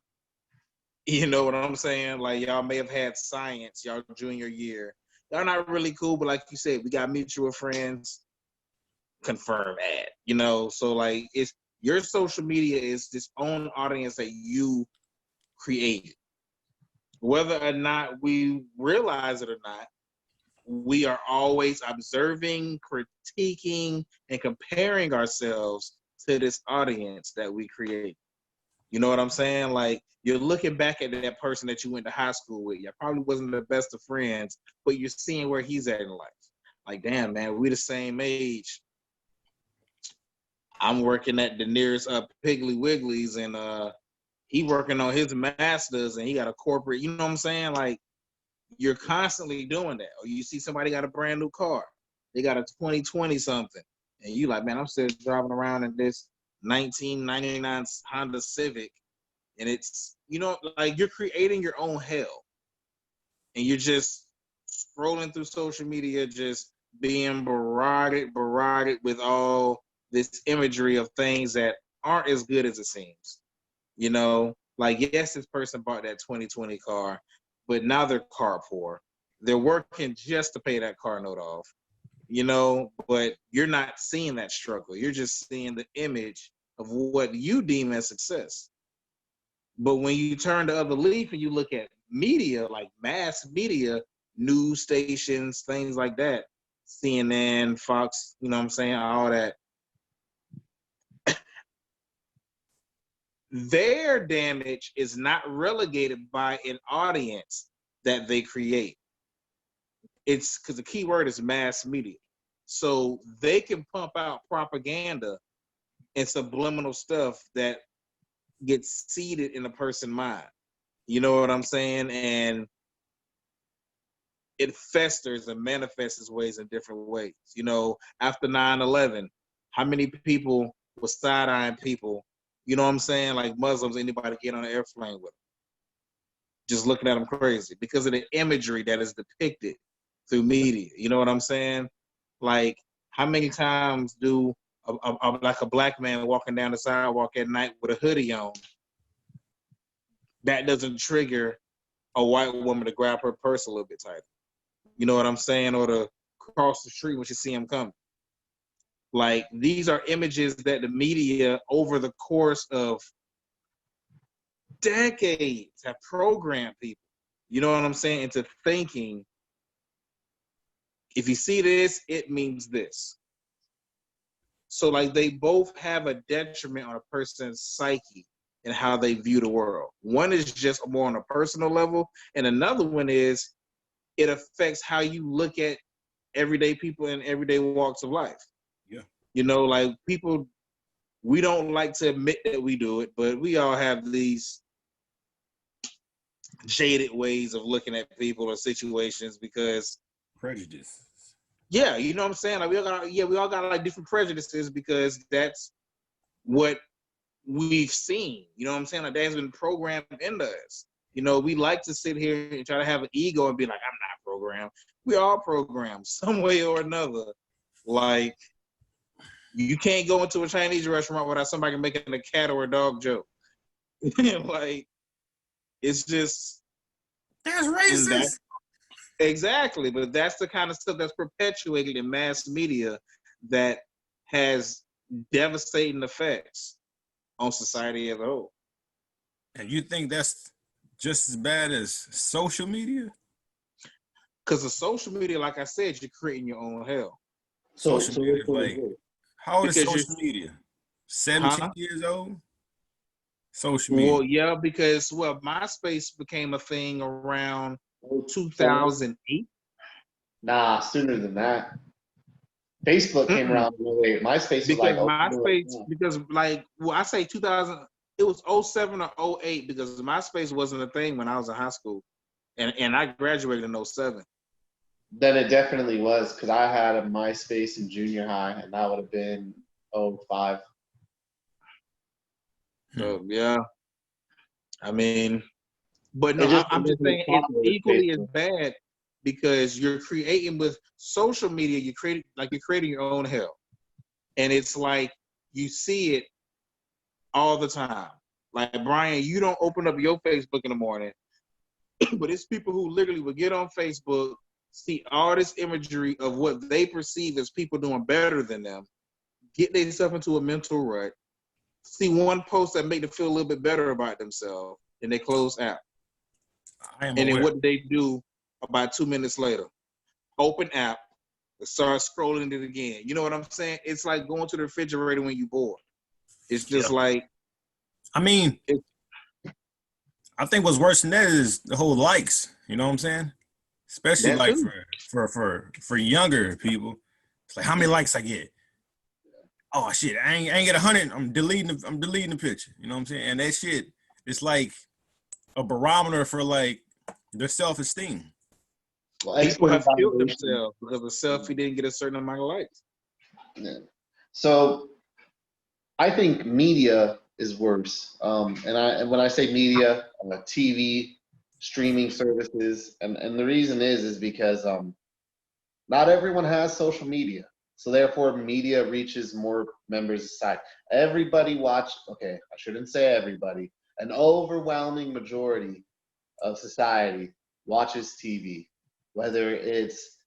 You know what I'm saying? Like, y'all may have had science, y'all junior year. Y'all not really cool, but like you said, we got mutual friends. Confirm ad. You know, so like it's your social media is this own audience that you created. Whether or not we realize it or not, we are always observing, critiquing, and comparing ourselves to this audience that we create. You know what I'm saying? Like, you're looking back at that person that you went to high school with. You probably wasn't the best of friends, but you're seeing where he's at in life. Like, damn, man, we the same age. I'm working at the nearest Piggly Wiggly's, and he working on his master's, and he got a corporate. You know what I'm saying? Like, you're constantly doing that. Or you see somebody got a brand new car. They got a 2020 something. And you like, man, I'm still driving around in this 1999 Honda Civic. And it's, you know, like you're creating your own hell. And you're just scrolling through social media, just being barraged with all this imagery of things that aren't as good as it seems. You know, like, yes, this person bought that 2020 car, but now they're car poor. They're working just to pay that car note off, you know, but you're not seeing that struggle. You're just seeing the image of what you deem as success. But when you turn the other leaf and you look at media, like mass media, news stations, things like that, CNN, Fox, you know what I'm saying, all that, their damage is not relegated by an audience that they create. It's because the key word is mass media. So they can pump out propaganda and subliminal stuff that gets seeded in a person's mind. You know what I'm saying? And it festers and manifests its ways in different ways. You know, after 9/11, how many people were side-eyeing people? You know what I'm saying? Like Muslims, anybody get on an airplane with them, just looking at them crazy because of the imagery that is depicted through media. You know what I'm saying? Like, how many times do like a black man walking down the sidewalk at night with a hoodie on, that doesn't trigger a white woman to grab her purse a little bit tighter? You know what I'm saying? Or to cross the street when she see him coming. Like, these are images that the media over the course of decades have programmed people, you know what I'm saying, into thinking, if you see this, it means this. So, like, they both have a detriment on a person's psyche and how they view the world. One is just more on a personal level, and another one is it affects how you look at everyday people in everyday walks of life. Yeah. You know, like, people, we don't like to admit that we do it, but we all have these jaded ways of looking at people or situations because Prejudice. Yeah, you know what I'm saying? Like we all got like different prejudices because that's what we've seen. You know what I'm saying? Like that's been programmed into us. You know, we like to sit here and try to have an ego and be like, I'm not programmed. We all programmed some way or another. Like, you can't go into a Chinese restaurant without somebody making a cat or a dog joke. Like, it's just, That's and racist. that's exactly, but that's the kind of stuff that's perpetuated in mass media that has devastating effects on society as a whole. And you think that's just as bad as social media? Because the social media, like I said, you're creating your own hell. Social So media which is one is like, it? how old is Because you're, social media? 17 huh? years old? Social media. Well, yeah, because MySpace became a thing around So 2008. nah, sooner than that. Facebook came Mm-mm. around in '08. MySpace was like, Because oh, MySpace, I say 2000, it was '07 or '08 because MySpace wasn't a thing when I was in high school, and I graduated in '07. then it definitely was because I had a MySpace in junior high, and that would have been '05. So yeah, I mean, but no, It just I'm it just wasn't as saying it's popular as equally as Facebook. bad because you're creating with social media. You're creating your own hell, and it's like you see it all the time. Like Brian, you don't open up your Facebook in the morning, but it's people who literally will get on Facebook, see all this imagery of what they perceive as people doing better than them, get themselves into a mental rut, see one post that make them feel a little bit better about themselves, and they close out. I am And then aware. what do they do about 2 minutes later? Open app, and start scrolling it again. You know what I'm saying? It's like going to the refrigerator when you bored. It's Yeah. just like I mean, I think what's worse than that is the whole likes. You know what I'm saying? Especially that like too. for younger people. It's like how many likes I get. Oh shit, I ain't get 100. I'm deleting the picture. You know what I'm saying? And that shit, it's like a barometer for like their self-esteem. Well, People external have killed validation. themselves because a selfie didn't get a certain amount of likes. Yeah. So I think media is worse. And when I say media, TV, streaming services, and the reason is because not everyone has social media. So therefore, media reaches more members of society. Everybody okay, I shouldn't say everybody. An overwhelming majority of society watches TV, whether it's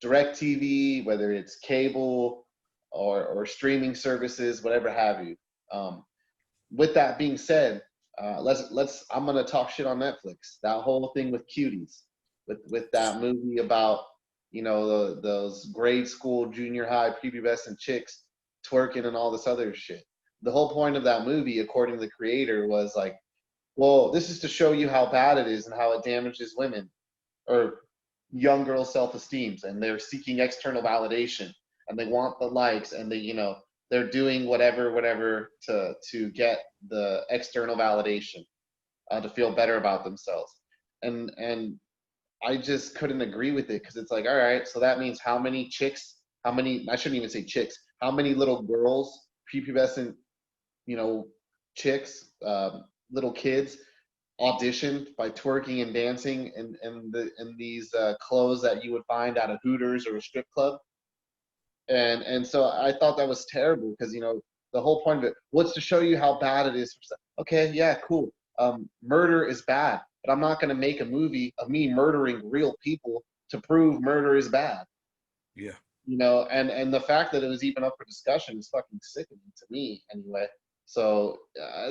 direct TV, whether it's cable or streaming services, whatever have you. Um, with that being said, I'm gonna talk shit on Netflix. That whole thing with cuties, with that movie about those grade school, junior high, prepubescent chicks twerking and all this other shit. The whole point of that movie, according to the creator, was like, well, this is to show you how bad it is and how it damages women or young girls' self-esteems, and they're seeking external validation, and they want the likes, and they're doing whatever to get the external validation, to feel better about themselves. And I just couldn't agree with it because it's like, all right, so that means how many chicks, I shouldn't even say chicks, how many little girls, prepubescent, chicks, little kids auditioned by twerking and dancing in these clothes that you would find at a Hooters or a strip club. And so I thought that was terrible because the whole point of it was to show you how bad it is. Okay, yeah, cool. Murder is bad, but I'm not going to make a movie of me murdering real people to prove murder is bad. Yeah. And the fact that it was even up for discussion is fucking sickening to me anyway. So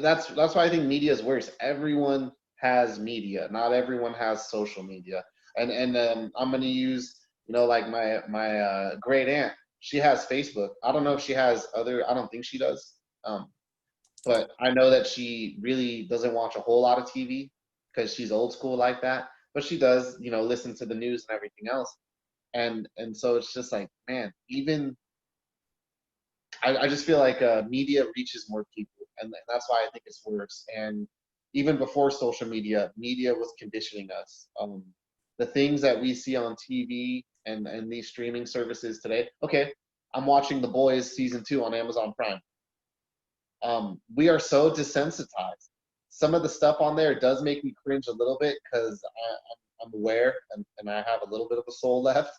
that's why I think media is worse. Everyone has media. Not everyone has social media. And I'm gonna use like my great aunt. She has Facebook. I don't know if she has other. I don't think she does. But I know that she really doesn't watch a whole lot of TV because she's old school like that. But she does, listen to the news and everything else. And so it's just like, man, even I just feel like media reaches more people, and that's why I think it's worse. And even before social media, media was conditioning us. the things that we see on TV and these streaming services today. Okay, I'm watching The Boys season 2 on Amazon Prime. We are so desensitized. Some of the stuff on there does make me cringe a little bit because I'm aware and I have a little bit of a soul left.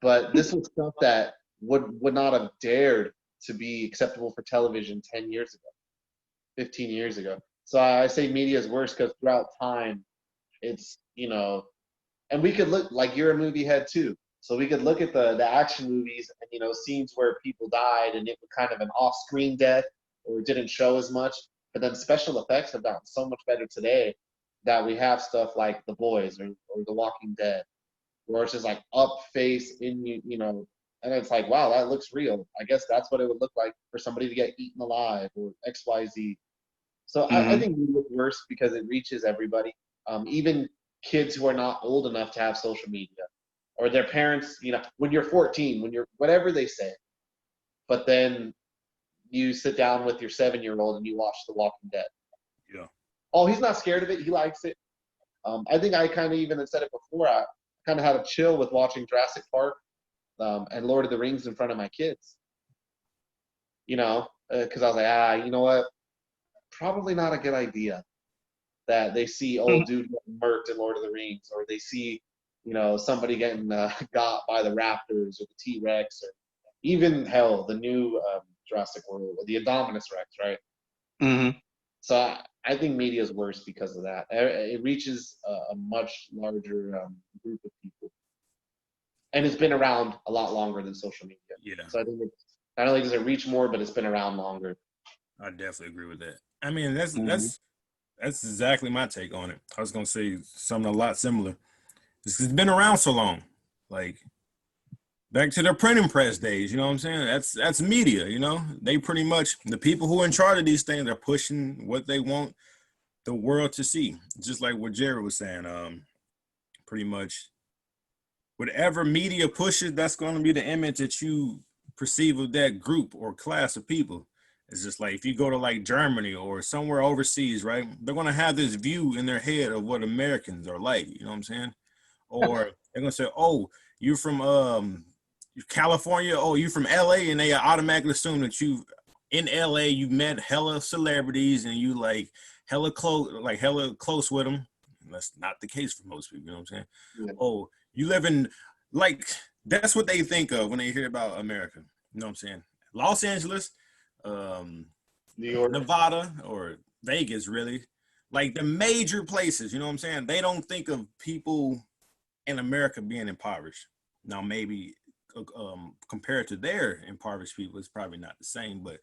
But this was stuff that would not have dared to be acceptable for television 10 years ago, 15 years ago. So I say media is worse because throughout time, it's, and we could look, like, you're a movie head too. So we could look at the action movies and, scenes where people died and it was kind of an off-screen death or it didn't show as much. But then special effects have gotten so much better today that we have stuff like The Boys or The Walking Dead, where it's just like up face in and it's like, wow, that looks real. I guess that's what it would look like for somebody to get eaten alive or XYZ. So I think we look worse because it reaches everybody, even kids who are not old enough to have social media, or their parents. When you're 14, when you're whatever they say, but then you sit down with your 7-year-old and you watch The Walking Dead. Yeah. Oh, he's not scared of it. He likes it. I think I kind of even said it before. I kind of had a chill with watching Jurassic Park and Lord of the Rings in front of my kids. Because I was like, you know what? Probably not a good idea that they see old dude getting murked in Lord of the Rings, or they see, somebody getting got by the raptors or the T-Rex, or even hell, the new Jurassic World, or the Indominus Rex, right? Mm-hmm. So I think media is worse because of that. It reaches a much larger group of people, and it's been around a lot longer than social media. Yeah. So I think it's not only does it reach more, but it's been around longer. I definitely agree with that. I mean, that's exactly my take on it. I was gonna say something a lot similar. It's been around so long, like back to the printing press days. You know what I'm saying? That's media. They pretty much, the people who are in charge of these things are pushing what they want the world to see. Just like what Jared was saying. Pretty much, whatever media pushes, that's going to be the image that you perceive of that group or class of people. It's just like if you go to like Germany or somewhere overseas, right? They're going to have this view in their head of what Americans are like. You know what I'm saying? Or they're going to say, "Oh, you're from California. Oh, you're from LA," and they automatically assume that in LA you met hella celebrities and you like hella close with them. And that's not the case for most people. You know what I'm saying? Yeah. Oh, you live in, like, that's what they think of when they hear about America. You know what I'm saying? Los Angeles, New York, Nevada, or Vegas, really, like the major places. You know what I'm saying? They don't think of people in America being impoverished. Now, maybe compared to their impoverished people, it's probably not the same, but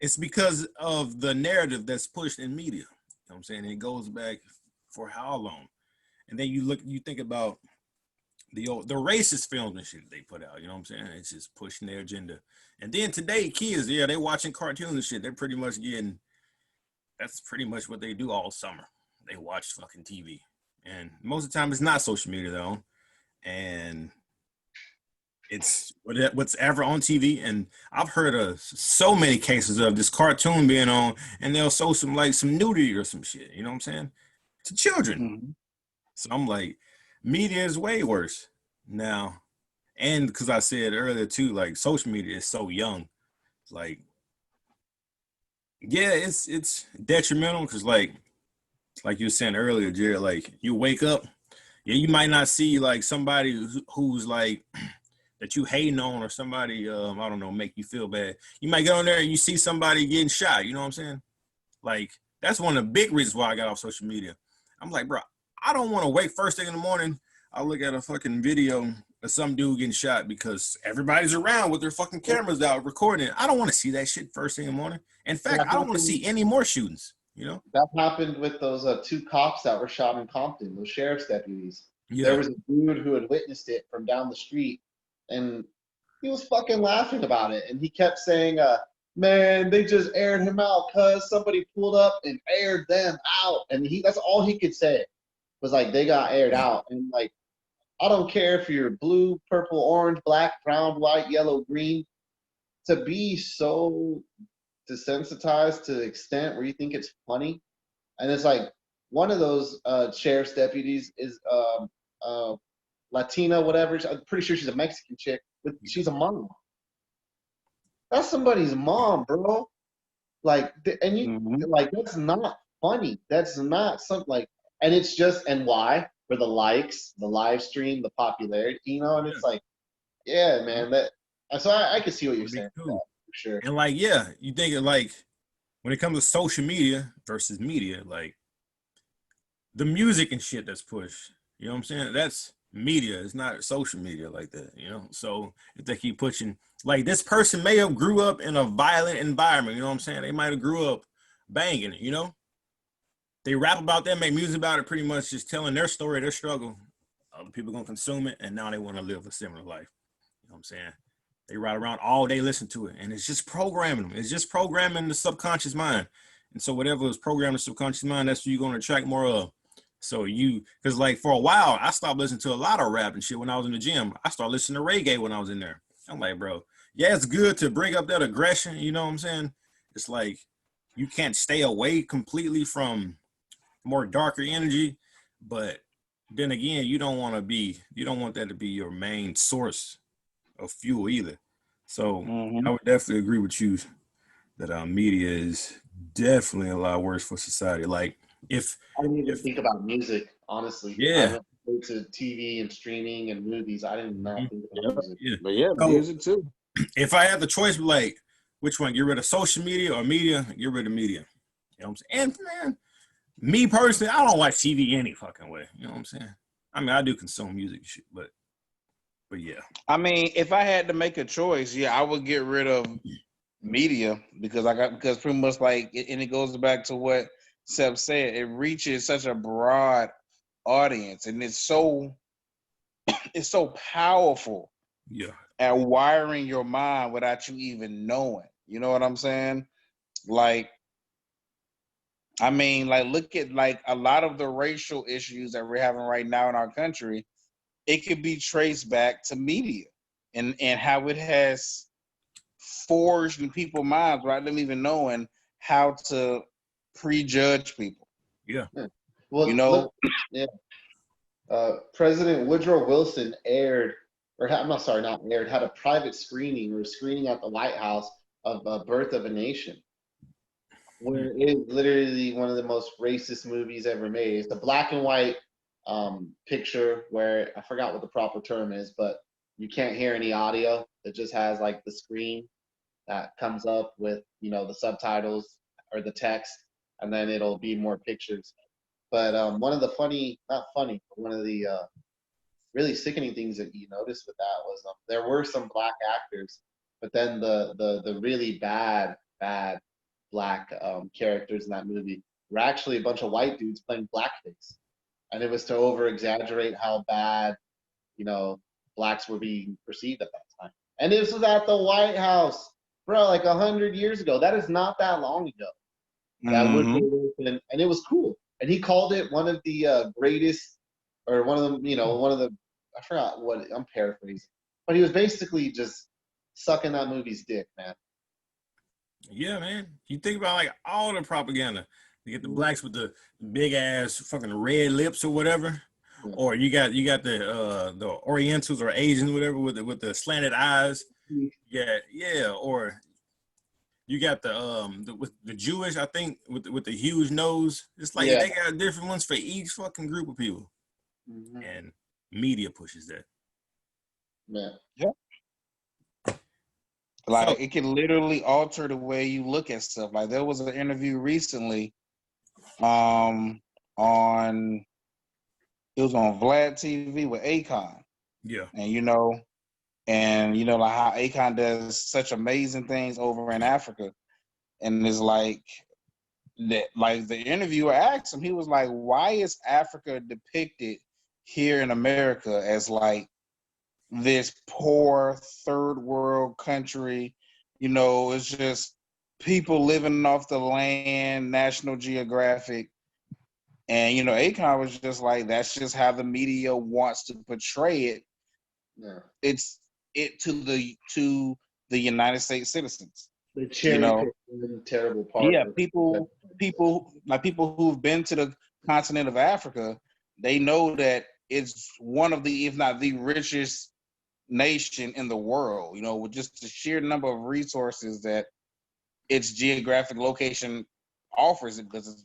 it's because of the narrative that's pushed in media. You know what I'm saying? And it goes back for how long? And then you think about the racist films and shit they put out. You know what I'm saying? It's just pushing their agenda. And then today, kids, they watching cartoons and shit. They're pretty much that's pretty much what they do all summer. They watch fucking TV. And most of the time, it's not social media, though. And it's what's ever on TV. And I've heard of so many cases of this cartoon being on, and they'll show some nudity or some shit. You know what I'm saying? To children. Mm-hmm. So I'm like, media is way worse now. And because I said earlier too, like social media is so young. Like, yeah, it's detrimental because like you were saying earlier, Jared, like you wake up, you might not see like somebody who's like that you hating on, or somebody I don't know, make you feel bad. You might get on there and you see somebody getting shot. You know what I'm saying? Like, that's one of the big reasons why I got off social media. I'm like, bro, I don't want to wake first thing in the morning. I look at a fucking video of some dude getting shot because everybody's around with their fucking cameras out recording it. I don't want to see that shit first thing in the morning. In fact, I don't want to see any more shootings. That happened with those 2 cops that were shot in Compton, those sheriff's deputies. Yeah. There was a dude who had witnessed it from down the street, and he was fucking laughing about it. And he kept saying, man, they just aired him out because somebody pulled up and aired them out. And that's all he could say was like, they got aired out. And like, I don't care if you're blue, purple, orange, black, brown, white, yellow, green, to be so desensitized to the extent where you think it's funny. And it's like, one of those sheriff's deputies is Latina, whatever. I'm pretty sure she's a Mexican chick, but she's a mom. That's somebody's mom, bro. Like, and you like that's not funny. That's not something like, and it's just and why for the likes, the live stream, the popularity, and it's like, yeah, man. That so I can see what you're saying. Cool. For sure. And like, yeah, you think of like when it comes to social media versus media, like the music and shit that's pushed. You know what I'm saying? That's media. It's not social media like that. So if they keep pushing, like this person may have grew up in a violent environment. You know what I'm saying? They might have grew up banging it. They rap about that, make music about it, pretty much just telling their story, their struggle. Other people gonna consume it, and now they want to live a similar life. You know what I'm saying? They ride around all day, listen to it, and it's just programming them. It's just programming the subconscious mind. And so whatever is programming the subconscious mind, that's what you're gonna attract more of. So because like for a while, I stopped listening to a lot of rap and shit when I was in the gym. I started listening to reggae when I was in there. I'm like, bro, yeah, it's good to bring up that aggression. You know what I'm saying? It's like you can't stay away completely from more darker energy, but then again, you don't want that to be your main source of fuel either. So I would definitely agree with you that media is definitely a lot worse for society. Like I didn't even think about music, honestly. Yeah. I went to TV and streaming and movies. I didn't not think about music. Yeah. But yeah, So, music too. If I had the choice, like which one, get rid of social media or media, get rid of media. You know what I'm saying? And man, me personally, I don't watch TV any fucking way. You know what I'm saying? I mean, I do consume music and shit, but yeah. I mean, if I had to make a choice, yeah, I would get rid of media because pretty much like and it goes back to what Seb said. It reaches such a broad audience, and it's so powerful. Yeah. At wiring your mind without you even knowing. You know what I'm saying? Like, I mean, like, look at like a lot of the racial issues that we're having right now in our country. It could be traced back to media and how it has forged in people's minds without them even knowing how to prejudge people. Yeah. Well, President Woodrow Wilson had a private screening or screening at the White House of Birth of a Nation, where it is literally one of the most racist movies ever made. It's a black and white picture where I forgot what the proper term is, but you can't hear any audio. It just has like the screen that comes up with, the subtitles or the text, and then it'll be more pictures. But one of the one of the really sickening things that you noticed with that was there were some black actors, but then the really bad black characters in that movie were actually a bunch of white dudes playing blackface, and it was to over exaggerate how bad blacks were being perceived at that time. And this was at the White House, bro, like 100 years ago. That is not that long ago. That Woodrow Wilson, and it was cool. And he called it one of the greatest, or one of the, I forgot what, I'm paraphrasing, but he was basically just sucking that movie's dick, man. Yeah, man. You think about like all the propaganda. You get the blacks with the big ass fucking red lips or whatever, or you got the Orientals or Asians, whatever, with the slanted eyes. Yeah, or you got with the Jewish, I think, with the huge nose. It's like they got different ones for each fucking group of people, and media pushes that. Yeah. Like it can literally alter the way you look at stuff. Like there was an interview recently, it was on Vlad TV with Akon. Yeah, and like how Akon does such amazing things over in Africa, and it's like that. Like the interviewer asked him, he was like, "Why is Africa depicted here in America as like this poor third world country? It's just people living off the land, National Geographic." And Akon was just like, "That's just how the media wants to portray it. Yeah. It's to the United States citizens." The terrible part. Yeah, people who've been to the continent of Africa, they know that it's one of the, if not the richest nation in the world, with just the sheer number of resources that its geographic location offers it, because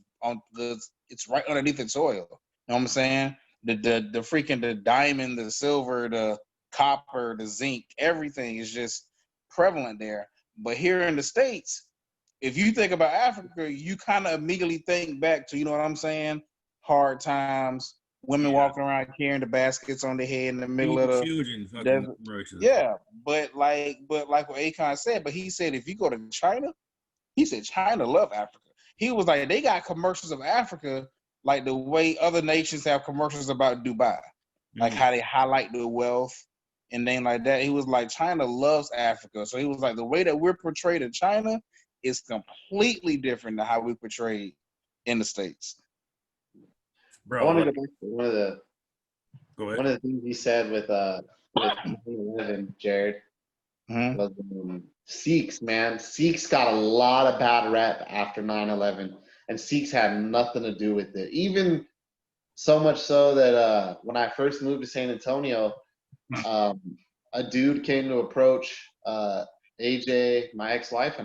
it's right underneath its soil. You know what I'm saying? The diamond, the silver, the copper, the zinc, everything is just prevalent there. But here in the States, if you think about Africa, you kind of immediately think back to, you know what I'm saying? Hard times, women walking around carrying the baskets on their head in the middle of the children fucking desert. commercials. Yeah, but like what Akon said, but he said if you go to China, he said China love Africa. He was like, they got commercials of Africa like the way other nations have commercials about Dubai, like how they highlight the wealth and things like that. He was like, China loves Africa. So he was like, the way that we're portrayed in China is completely different than how we portrayed in the States. I want to go back to one of the things you said with 9/11, Jared. Was Sikhs, man. Sikhs got a lot of bad rep after 9/11, and Sikhs had nothing to do with it. Even so much so that when I first moved to San Antonio, a dude came to approach AJ, my ex-wife,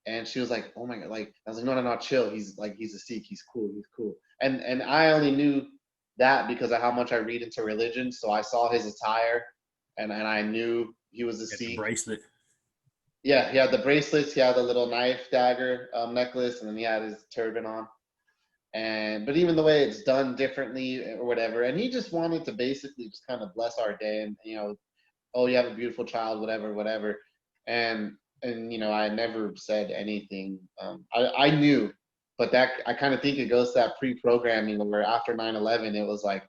and she was like, "Oh my god!" Like I was like, "No, chill. He's a Sikh. He's cool. And I only knew that because of how much I read into religion. So I saw his attire, and I knew he was a Sikh. Bracelet. Yeah, he had the bracelets. He had the little knife dagger necklace, and then he had his turban on. But even the way it's done differently or whatever, and he just wanted to basically just kind of bless our day, and oh, you have a beautiful child, whatever, and I never said anything. I knew, but that I kind of think it goes to that pre-programming where after 9/11 it was like,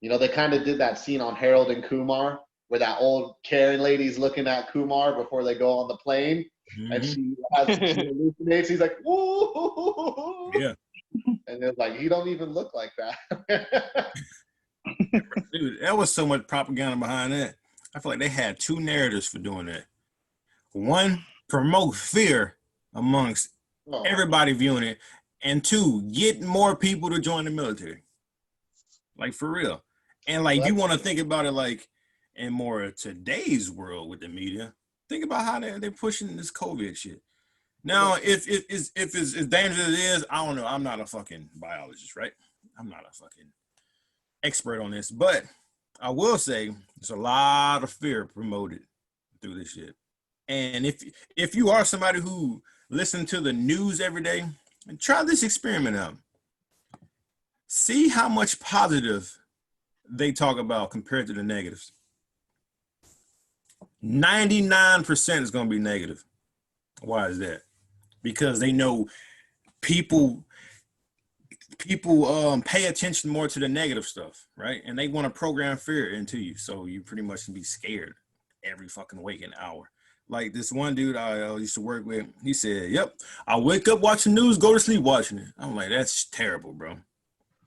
they kind of did that scene on Harold and Kumar where that old Karen lady's looking at Kumar before they go on the plane, and she hallucinates. He's like, "Woo!" Yeah. And it's like, he don't even look like that. Dude, that was so much propaganda behind that. I feel like they had two narratives for doing that. One, promote fear amongst everybody viewing it, and two, get more people to join the military. Like, for real. And like, you want to think about it like in more of today's world with the media. Think about how they're pushing this COVID shit. Now, if it's as dangerous as it is, I don't know. I'm not a fucking biologist, right? I'm not a fucking expert on this, but I will say there's a lot of fear promoted through this shit. And if you are somebody who listens to the news every day, try this experiment out. See how much positive they talk about compared to the negatives. 99% is going to be negative. Why is that? Because they know people pay attention more to the negative stuff, right? And they want to program fear into you, so you pretty much can be scared every fucking waking hour. Like this one dude I used to work with, he said, "Yep, I wake up watching news, go to sleep watching it." I'm like, that's terrible, bro.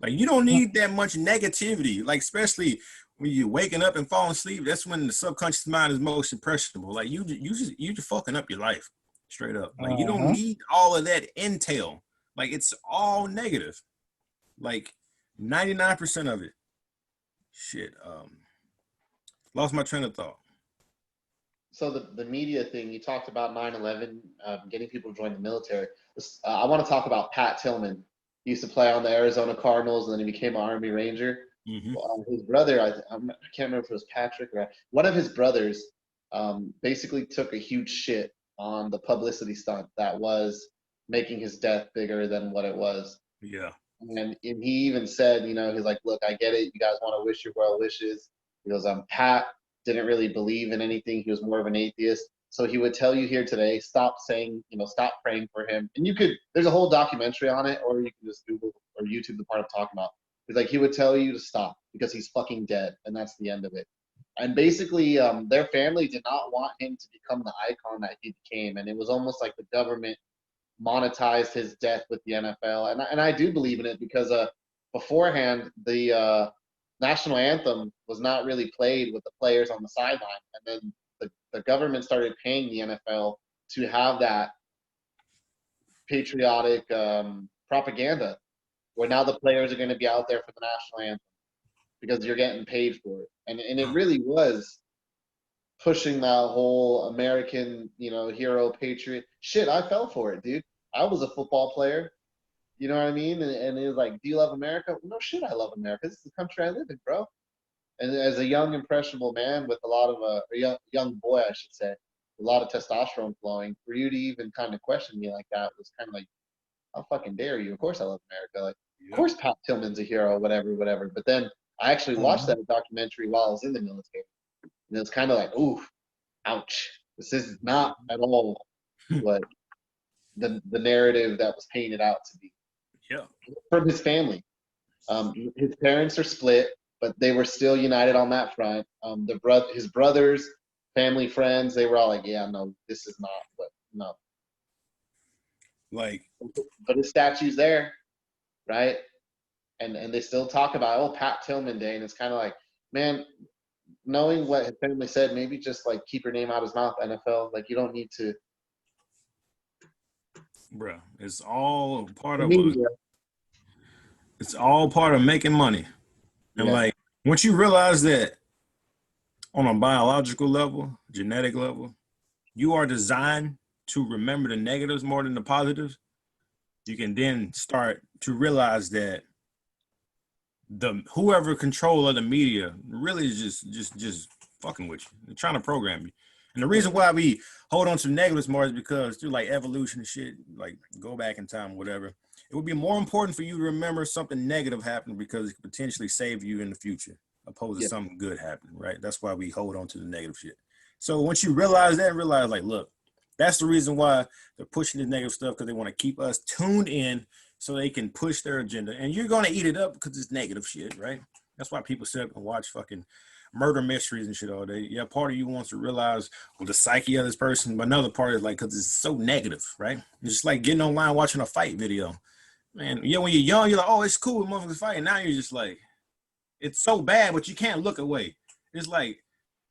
Like, you don't need that much negativity. Like, especially when you're waking up and falling asleep, that's when the subconscious mind is most impressionable. Like, you just fucking up your life, straight up. Like, you don't need all of that intel. Like, it's all negative. Like, 99% of it. Shit. Lost my train of thought. So the media thing, you talked about 9/11, getting people to join the military. I want to talk about Pat Tillman. He used to play on the Arizona Cardinals, and then he became an Army Ranger. His brother, I can't remember if it was Patrick or one of his brothers, basically took a huge shit on the publicity stunt that was making his death bigger than what it was. Yeah. And he even said, he's like, "Look, I get it. You guys want to wish your well wishes." He goes, Pat didn't really believe in anything. He was more of an atheist. So he would tell you here today, stop praying for him. And there's a whole documentary on it, or you can just Google or YouTube the part I'm talking about. It's like, he would tell you to stop because he's fucking dead. And that's the end of it. And basically, their family did not want him to become the icon that he became. And it was almost like the government monetized his death with the NFL. And I do believe in it because beforehand, the national anthem was not really played with the players on the sideline. And then the government started paying the NFL to have that patriotic propaganda, where now the players are going to be out there for the national anthem. because you're getting paid for it. And it really was pushing that whole American, hero, patriot shit. I fell for it, dude. I was a football player. You know what I mean? And it was like, do you love America? No shit, I love America. This is the country I live in, bro. And as a young, impressionable man with a lot of a young boy, I should say, a lot of testosterone flowing, for you to even kind of question me like that was kind of like, how fucking dare you? Of course I love America. Like, of course Pat Tillman's a hero, whatever. But then I actually watched that documentary while I was in the military. And it was kind of like, ooh, ouch. This is not at all what the narrative that was painted out to be. Yeah. From his family. His parents are split, but they were still united on that front. His brothers, family, friends, they were all like, yeah, no, this is not what, no. Like, but his statue's there, right? And they still talk about, Pat Tillman Day, and it's kind of like, man, knowing what his family said, maybe just like keep your name out of his mouth, NFL. Like, you don't need to. Bro, it's all part of Media. it's all part of making money. And like, once you realize that on a biological level, genetic level, you are designed to remember the negatives more than the positives, you can then start to realize that whoever control of the media really is just fucking with you. They're trying to program you. And the reason why we hold on to negatives more is because through like evolution and shit, like go back in time, whatever, it would be more important for you to remember something negative happened because it could potentially save you in the future, opposed to something good happening, right? That's why we hold on to the negative shit. So once you realize that, like, look, that's the reason why they're pushing this negative stuff, because they want to keep us tuned in so they can push their agenda. And you're going to eat it up because it's negative shit, right? That's why people sit up and watch fucking murder mysteries and shit all day. Yeah, part of you wants to realize the psyche of this person, but another part is like, because it's so negative, right? It's just like getting online watching a fight video. Man, yeah, when you're young, you're like, oh, it's cool when motherfuckers fighting. Now you're just like, it's so bad, but you can't look away. It's like,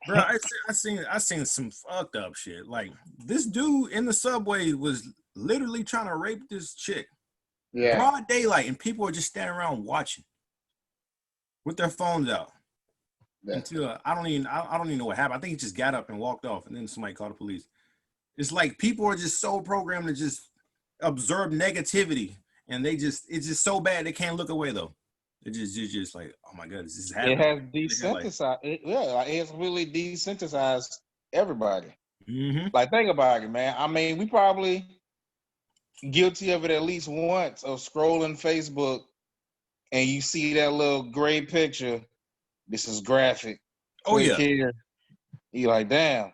bro, I seen some fucked up shit. Like, this dude in the subway was literally trying to rape this chick. Yeah. Broad daylight, and people are just standing around watching with their phones out. Yeah. Until I don't even know what happened. I think he just got up and walked off, and then somebody called the police. It's like people are just so programmed to just observe negativity, and it's just so bad they can't look away though. It's just like, oh my god, this is happening. It has desensitized. It has really desensitized everybody. Mm-hmm. Like, think about it, man. I mean, we probably guilty of it at least once, of scrolling Facebook and you see that little gray picture. This is graphic. Click here. You're like, damn.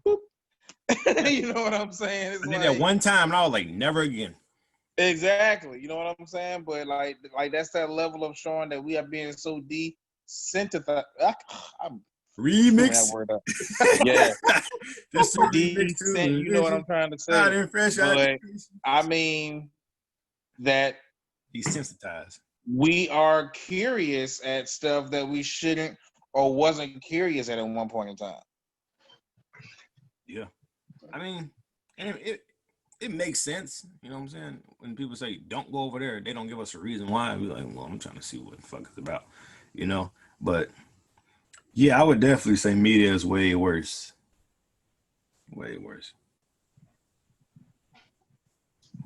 You know what I'm saying? It's I did that one time and I was like, never again. Exactly. You know what I'm saying? But like that's that level of showing that we are being so desensitized. I'm remix that word up. Yeah. Just you know what I'm trying to say. But I mean that desensitized. We are curious at stuff that we shouldn't or wasn't curious at one point in time. Yeah. I mean, and it makes sense, you know what I'm saying? When people say, don't go over there, they don't give us a reason why. We're like, well, I'm trying to see what the fuck it's about, you know? But, yeah, I would definitely say media is way worse. Way worse.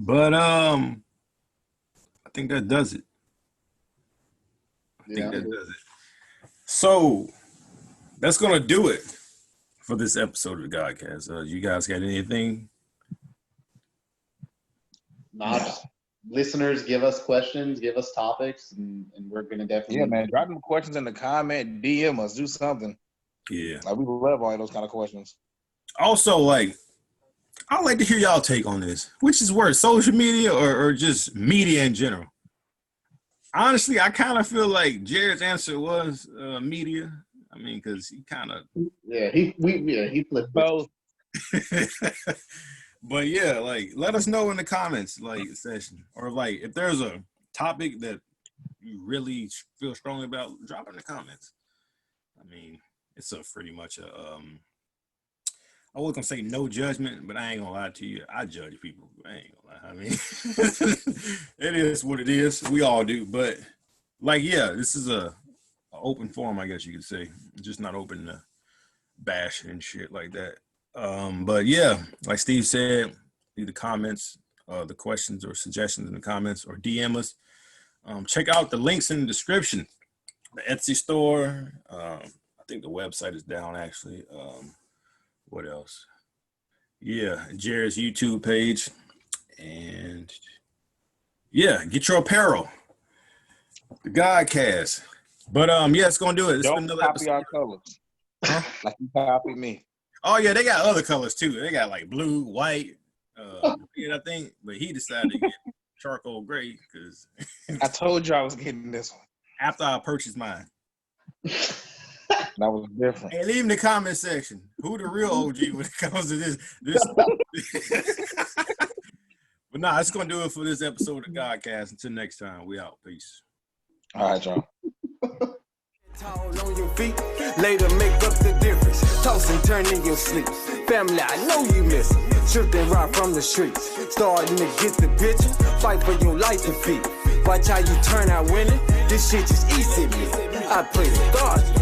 But, I think that does it. I think that does it. So, that's going to do it for this episode of the GodCast. You guys got anything? Just listeners, give us questions, give us topics, and we're gonna definitely. Yeah, man, drop them questions in the comment, DM us, do something. Yeah, like we love all those kind of questions. Also, like, I'd like to hear y'all take on this. Which is worse, social media or just media in general? Honestly, I kind of feel like Jared's answer was media. I mean, because he kind of he flipped both. But yeah, like, let us know in the comments, like, session, or like if there's a topic that you really feel strongly about, drop it in the comments. I mean, it's a pretty much a I was gonna say no judgment, but I ain't gonna lie to you. I judge people. I ain't gonna lie. I mean, it is what it is. We all do, but like, yeah, this is a open forum, I guess you could say. Just not open to bash and shit like that. But yeah, like Steve said, leave the comments, the questions or suggestions in the comments, or DM us. Check out the links in the description. The Etsy store. I think the website is down actually. What else? Yeah, Jared's YouTube page. And yeah, get your apparel. The GodCast. But yeah, it's gonna do it. It's been Don't another copy episode. our colors. Like you copied me. Oh yeah, they got other colors too. They got like blue, white, I think. But he decided to get charcoal gray because I told you I was getting this one. after I purchased mine. That was different. Hey, leave in the comment section who the real OG when it comes to this. But nah, it's gonna do it for this episode of GodCast. Until next time, we out. Peace. All right, y'all. Tall on your feet, later make up the difference. Toss and turn in your sleep. Family, I know you miss it. Shoot and rock from the streets. Starting to get the picture. Fight for your life to feed. Watch how you turn out winning. This shit is easy, man. I pray to God.